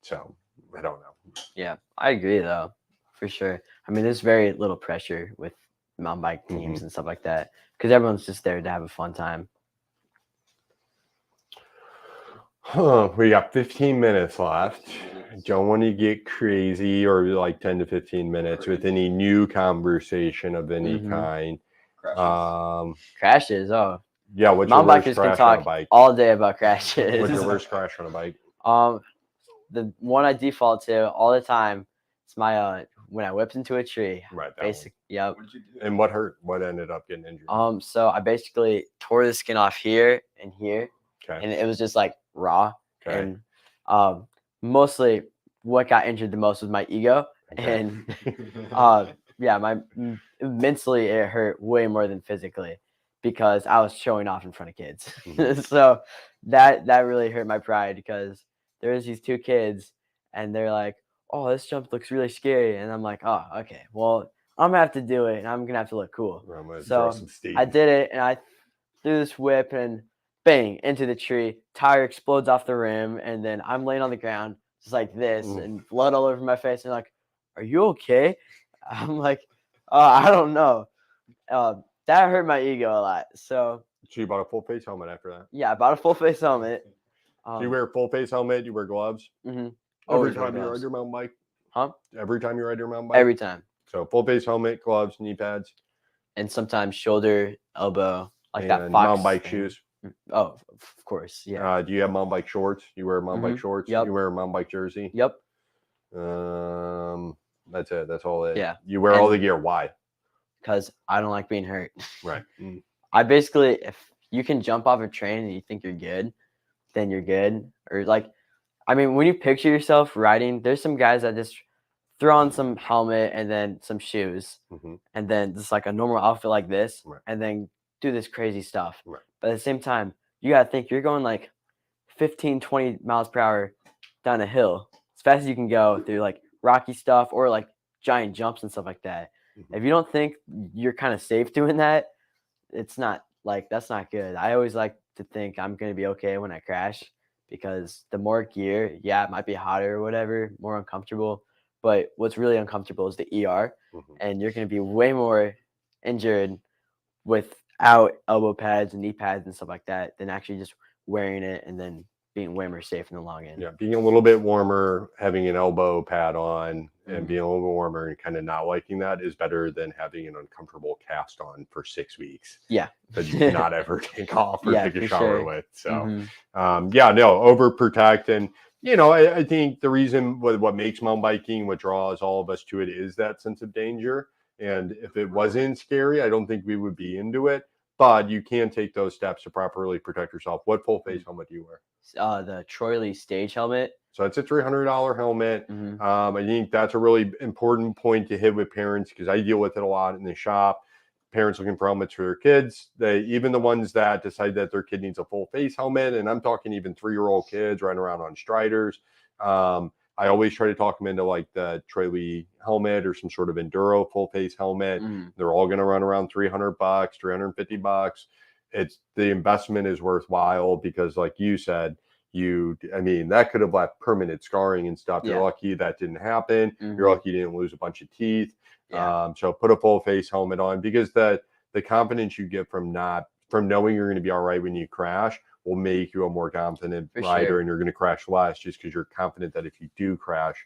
C: So I don't know.
B: Yeah, I agree though, for sure. I mean, there's very little pressure with mountain bike teams and stuff like that because everyone's just there to have a fun time.
C: We got 15 minutes left. Don't want to get crazy or like 10 to 15 minutes with any new conversation of any kind.
B: Crashes. Oh,
C: yeah. What's
B: mountain
C: your worst
B: bikers can
C: crash on a
B: talk
C: bike?
B: all day about crashes.
C: What's your worst crash on a bike?
B: The one I default to all the time is my when I whipped into a tree.
C: Right.
B: Basic. Yep.
D: What did you do?
C: And what hurt? What ended up getting injured?
B: So I basically tore the skin off here and here,
C: Okay.
B: and it was just like raw.
C: Okay.
B: And mostly what got injured the most was my ego.
C: Okay.
B: And mentally it hurt way more than physically because I was showing off in front of kids. So that really hurt my pride because there was these 2 kids and they're like, oh, this jump looks really scary. And I'm like, oh, okay, well, I'm gonna have to do it and I'm gonna have to look cool. So I did it and I threw this whip and bang into the tree, tire explodes off the rim, and then I'm laying on the ground just like this and blood all over my face. And like, are you okay? I'm like, I don't know. That hurt my ego a lot. So
C: you bought a full face helmet after that?
B: Yeah, I bought a full face helmet.
C: Do you wear a full face helmet? You wear gloves? Every time you ride your mountain bike?
B: Huh?
C: Every time you ride your mountain bike?
B: Every time.
C: So full face helmet, gloves, knee pads.
B: And sometimes shoulder, elbow, like that.
C: Mountain bike shoes.
B: Oh, of course. Yeah.
C: Do you have mountain bike shorts? You wear mountain bike shorts?
B: Yep.
C: You wear a mountain bike jersey?
B: Yep.
C: That's it. That's all it.
B: Yeah.
C: You wear all the gear. Why?
B: Because I don't like being hurt.
C: Right.
B: I basically, if you can jump off a train and you think you're good, then you're good. Or like, I mean, when you picture yourself riding, there's some guys that just throw on some helmet and then some shoes and then just like a normal outfit like this and then do this crazy stuff.
C: Right.
B: But at the same time, you got to think you're going like 15, 20 miles per hour down a hill as fast as you can go through like rocky stuff or like giant jumps and stuff like that. If you don't think you're kind of safe doing that, it's not like, that's not good. I always like to think I'm going to be okay when I crash because the more gear, it might be hotter or whatever, more uncomfortable. But what's really uncomfortable is the ER, and you're going to be way more injured without elbow pads and knee pads and stuff like that than actually just wearing it and then being way more safe in the long end.
C: Yeah, being a little bit warmer, having an elbow pad on, and being a little bit warmer and kind of not liking that is better than having an uncomfortable cast on for 6 weeks.
B: Yeah.
C: That you cannot ever take off or take a shower with. So, overprotect. And, I think the reason what makes mountain biking, what draws all of us to it is that sense of danger. And if it wasn't scary, I don't think we would be into it. But you can take those steps to properly protect yourself. What full face helmet do you wear?
B: The Troy Lee stage helmet.
C: So it's a $300 helmet. I think that's a really important point to hit with parents because I deal with it a lot in the shop. Parents looking for helmets for their kids. Even the ones that decide that their kid needs a full face helmet, and I'm talking even 3-year-old kids riding around on Striders. I always try to talk them into like the Troy Lee helmet or some sort of enduro full face helmet. They're all going to run around $300, $350. It's the investment is worthwhile because, like you said, that could have left permanent scarring and stuff. You're lucky that didn't happen. You're lucky you didn't lose a bunch of teeth. So put a full face helmet on because the confidence you get from knowing you're going to be all right when you crash will make you a more confident rider, and you're going to crash less just because you're confident that if you do crash,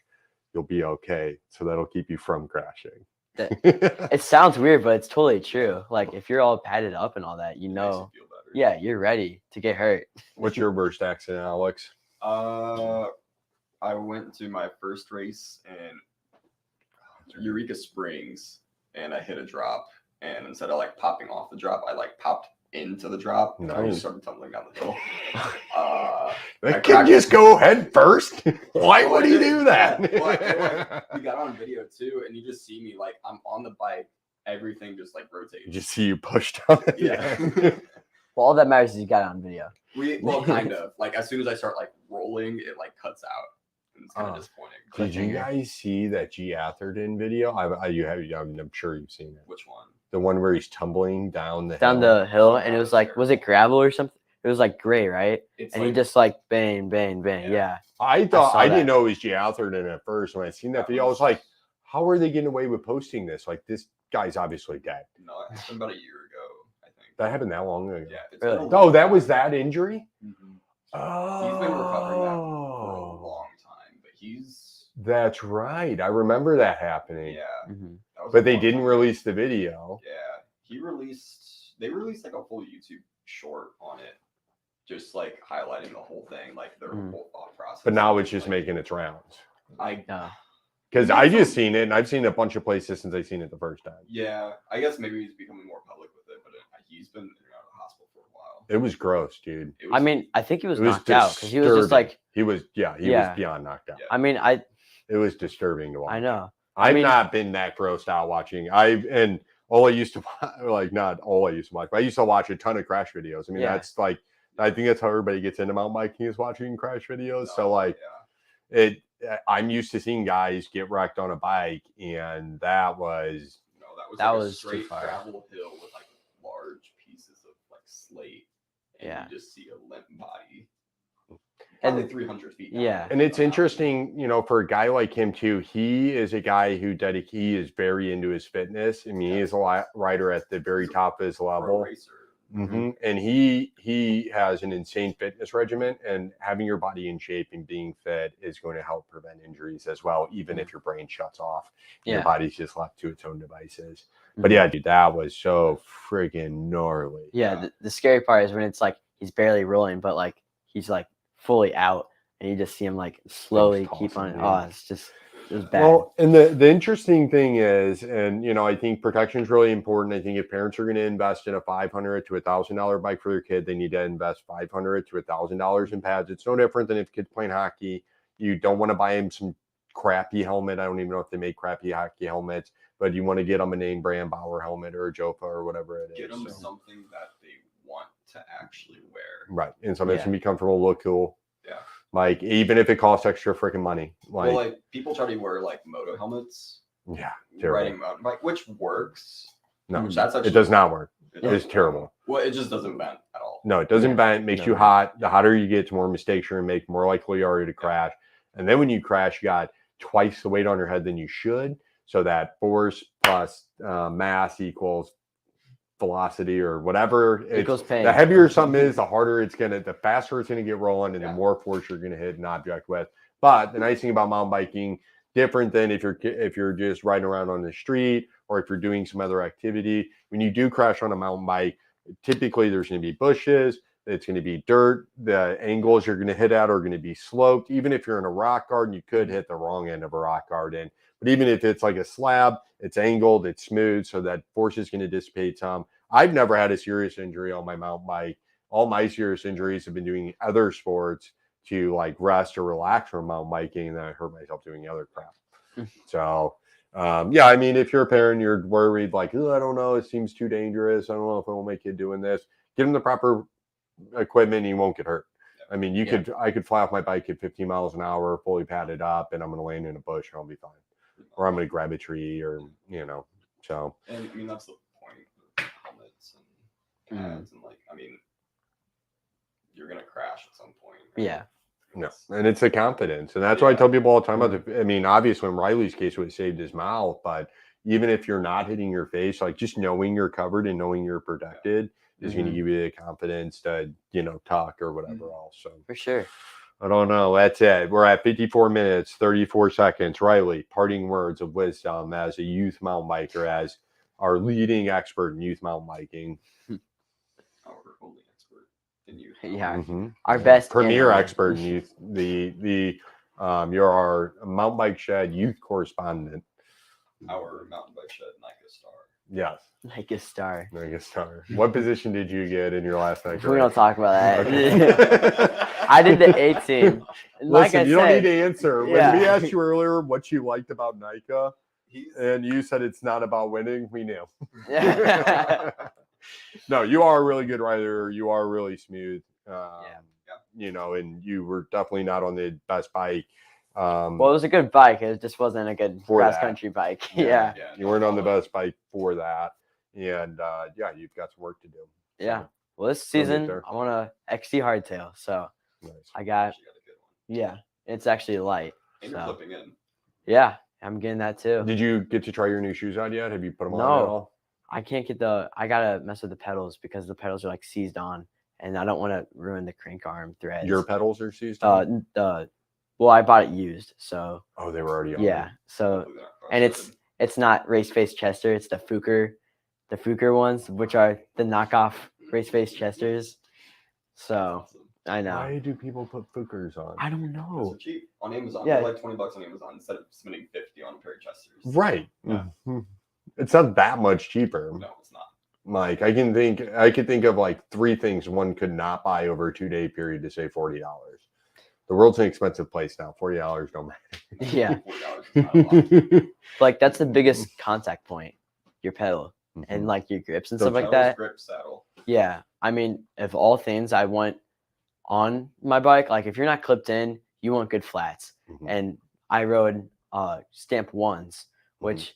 C: you'll be okay. So that'll keep you from crashing.
B: It sounds weird, but it's totally true. Like if you're all padded up and all that,
D: You feel better.
B: you're ready to get hurt.
C: What's your worst accident, Alex?
D: I went to my first race in Eureka Springs, and I hit a drop. And instead of like popping off the drop, I like popped into the drop and I
C: Nice.
D: just started tumbling down the hill.
C: That kid just go head first. Why
D: Well,
C: would
D: I
C: he
D: did,
C: do that?
D: yeah. Well, and, like, we got on video too, and you just see me like I'm on the bike, everything just like rotates.
C: Just see you push down.
D: Yeah.
B: Well, all that matters is you got it on video.
D: Well, kind of. Like as soon as I start like rolling, it like cuts out. And it's kind of disappointing.
C: Did you guys see that G Atherton video? I'm sure you've seen it.
D: Which one?
C: The one where he's tumbling down the
B: Down
C: hill.
B: the hill, and it was like, was it gravel or something? It was like gray, right?
D: It's
B: And
D: like,
B: he just like bang, bang, bang. Yeah.
C: I thought
B: saw
C: I didn't
B: that.
C: know it was G Atherton at first. When I seen that video, I was like, "How are they getting away with posting this? Like, this guy's obviously dead."
D: No, it happened about a year ago, I think.
C: That happened that long ago.
D: Yeah. It's
B: Really?
D: been a
C: Oh,
D: long
C: that
D: time.
C: was that injury.
D: Mhm.
C: Oh,
D: He's been recovering that for a long time, but he's
C: That's right. I remember that happening.
D: yeah.
B: Mhm.
D: That was a
C: But they
D: long
C: didn't
D: time.
C: release the video.
D: Yeah, they released like a full YouTube short on it, just like highlighting the whole thing, like their
B: Mm.
D: whole thought process.
C: But now it's just
D: like,
C: making its rounds.
B: Yeah.
C: Because I just seen it, and I've seen it a bunch of places since I seen it the first time.
D: Yeah, I guess maybe he's becoming more public with it, but he's been in and out of the hospital for a while.
C: It was gross, dude.
D: It
B: I
D: was-
B: mean, I think he was
C: It was
B: knocked out because he was just
C: disturbing.
B: like,
C: He was
B: Yeah.
C: beyond knocked out.
D: Yeah.
B: I mean,
C: It was disturbing to watch.
B: I know.
C: I've
B: mean-
C: not been that grossed out watching. And all I used to like, not all I used to watch, but I used to watch a ton of crash videos. I mean,
B: Yeah.
C: that's like, I think that's how everybody gets into mountain biking is watching crash videos. So
D: No,
C: like,
D: yeah.
C: I'm used to seeing guys get wrecked on a bike, and that was
D: No, that was
B: That
D: like
B: was
D: a
B: too
D: straight
B: far.
D: gravel hill with like large pieces of like slate, and
B: Yeah.
D: you just see a limp body.
B: And-
D: Probably 300 feet. down
B: Yeah.
C: And it's
D: somehow.
C: interesting, for a guy like him too. He is a guy who he is very into his fitness. I mean, he is a rider at the very top of his
D: Pro
C: level.
D: racer.
C: And he has an insane fitness regimen, and having your body in shape and being fit is going to help prevent injuries as well, even if your brain shuts off and your
B: Yeah.
C: body's just left to its own devices. But yeah, dude, that was so friggin' gnarly.
B: Yeah. The scary part is when it's like he's barely rolling, but like he's like fully out, and you just see him like slowly keep on.
C: tossing,
B: Oh, it was bad.
C: Well, and the interesting thing is, and I think protection is really important. I think if parents are going to invest in a $500 to $1,000 bike for their kid, they need to invest $500 to $1,000 in pads. It's no different than if kids playing hockey. You don't want to buy them some crappy helmet. I don't even know if they make crappy hockey helmets, but you want to get them a name brand Bauer helmet or a Jofa or whatever it is.
D: Get them
C: So-
D: something that they want to actually wear.
C: Right, and something that's
B: Yeah.
C: gonna be comfortable, look cool.
D: Yeah.
C: Like even if it costs extra freaking money. Like,
D: Well, like people try to wear like moto helmets,
C: yeah, terrible.
D: riding mountain bike, which works.
C: No,
D: Which that's actually
C: it does not work.
D: it
C: It's
D: doesn't-
C: terrible.
D: Well, it just doesn't bend at all.
C: No, it doesn't
B: Yeah.
C: bend. It makes
B: No.
C: you hot. The hotter you get, the more mistakes you're gonna make, more likely you are to crash. And then when you crash, you got twice the weight on your head than you should. So that force plus mass equals velocity or whatever.
B: Equals pain.
C: The heavier something is, the faster it's gonna get rolling, and
D: Yeah.
C: the more force you're gonna hit an object with. But the nice thing about mountain biking, different than if you're just riding around on the street or if you're doing some other activity, when you do crash on a mountain bike, typically there's going to be bushes, it's going to be dirt, the angles you're going to hit at are going to be sloped. Even if you're in a rock garden, you could hit the wrong end of a rock garden. But even if it's like a slab, it's angled, it's smooth, so that force is going to dissipate some. I've never had a serious injury on my mountain bike. All my serious injuries have been doing other sports to like rest or relax from mountain biking, and then I hurt myself doing other crap. So yeah, I mean, if you're a parent, you're worried like, oh, I don't know, it seems too dangerous, I don't know if I want my kid doing this, give them the proper equipment and you won't get hurt. I mean, I could fly off my bike at 15 miles an hour, fully padded up, and I'm going to land in a bush and I'll be fine, or I'm going to grab a tree, or so
D: And I mean, that's the point of helmets and pads, and like, I mean, you're gonna crash at some point. right?
B: Yeah.
C: no, and it's the confidence, and that's why I tell people all the time about I mean, obviously in Riley's case, it saved his mouth, but even if you're not hitting your face, like just knowing you're covered and knowing you're protected is going to give you the confidence to, tuck or whatever else. So
B: For sure.
C: I don't know. That's it. We're at 54 minutes, 34 seconds. Riley, parting words of wisdom as a youth mountain biker, as our leading expert in youth mountain biking.
D: Our only expert in youth.
B: Yeah.
C: Mhm.
B: Our best
C: Premier
B: and-
C: expert in youth. You're our mountain bike shed youth correspondent.
D: our mountain bike shed, NICA Star.
C: Yes,
B: Like a star.
C: NICA Star. What position did you get in your last NICA
B: We don't
C: race?
B: talk about that.
C: Okay.
B: I did the 18. And like
C: Listen,
B: I
C: you don't
B: said,
C: need to answer. When
B: yeah.
C: we asked you earlier what you liked about NICA,
D: He's
C: and you said it's not about winning, we knew.
B: Yeah.
C: No, you are a really good rider. You are really smooth.
B: Yeah.
C: You know, and you were definitely not on the best bike.
B: Well, it was a good bike. It just wasn't a good
C: For
B: cross
C: that.
B: country bike.
C: Yeah.
B: Yeah.
C: You weren't on the best bike for that. And yeah, you've got some work to do.
B: Yeah.
C: So,
B: Well, this
C: You'll get
B: season
C: there.
B: I want a XT hardtail. So
C: nice.
B: I got,
D: actually got a good one.
B: yeah, it's actually light.
D: And you're
B: So
D: flipping in.
B: yeah, I'm getting that too.
C: Did you get to try your new shoes on yet? Have you put them on
B: No.
C: at all?
B: I can't get I gotta mess with the pedals because the pedals are like seized on, and I don't want to ruin the crank arm threads.
C: Your pedals are seized on?
B: Well, I bought it used, so
C: Oh, they were already on.
B: yeah. So
D: Hopefully they're not
B: and
D: cross-threaded.
B: it's not race face Chester, it's the Fuker ones, which are the knockoff race face Chesters. So
D: Awesome.
B: I know.
C: Why do people put Fookers on?
B: I don't
D: Those
B: know.
D: are cheap on Amazon.
B: Yeah.
D: They're like $20 on Amazon instead of spending $50 on a pair of Chesters.
C: Right.
D: Yeah.
C: Mhm. It's not that much cheaper.
D: No, it's not.
C: Like I could think of like 3 things one could not buy over a 2-day period to save $40. The world's an expensive place now. $40 don't matter.
B: Yeah.
D: $40 is not a lot.
B: Like that's the biggest contact point, your pedal and like your grips and
C: Don't
B: stuff like
D: Pedals,
B: that.
D: grip, saddle.
B: Yeah. I mean, of all things I want on my bike, like if you're not clipped in, you want good flats.
C: Mhm.
B: And I rode stamp ones, which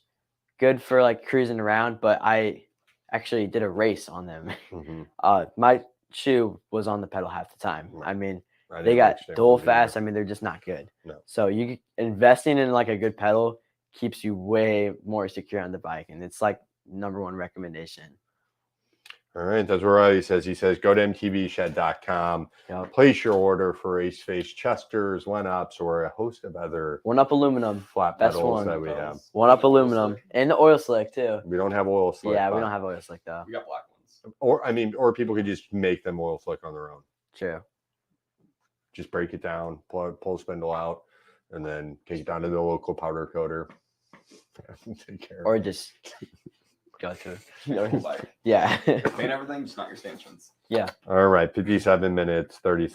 B: good for like cruising around, but I actually did a race on them.
C: Mhm.
B: My shoe was on the pedal half the time.
C: Right.
B: I mean,
C: I
B: they
C: didn't
B: got
C: understand
B: dual
C: what they were.
B: fast. I mean, they're just not good.
C: No.
B: So you investing in like a good pedal keeps you way more secure on the bike, and it's like #1 recommendation.
C: All right, that's what Riley says. He says, go to mtbshed.com,
B: Yep.
C: place your order for Race Face Chesters, One-Ups, or a host of other
B: One Up aluminum,
C: flat
B: best
C: pedals
B: one.
C: that we have.
B: One Up
D: Oil
B: aluminum,
D: slick.
B: and the oil slick too.
C: We don't have oil slick.
B: Yeah, we
C: but-
B: don't have oil slick though.
D: We got black ones.
C: Or people could just make them oil slick on their own.
B: True.
C: Just break it down, pull spindle out, and then take it down to the local powder coater. Take care.
B: Or just go to
D: Full bike.
B: yeah.
D: Paint everything, just not your stanchions.
C: All right, 57 minutes, 30 seconds.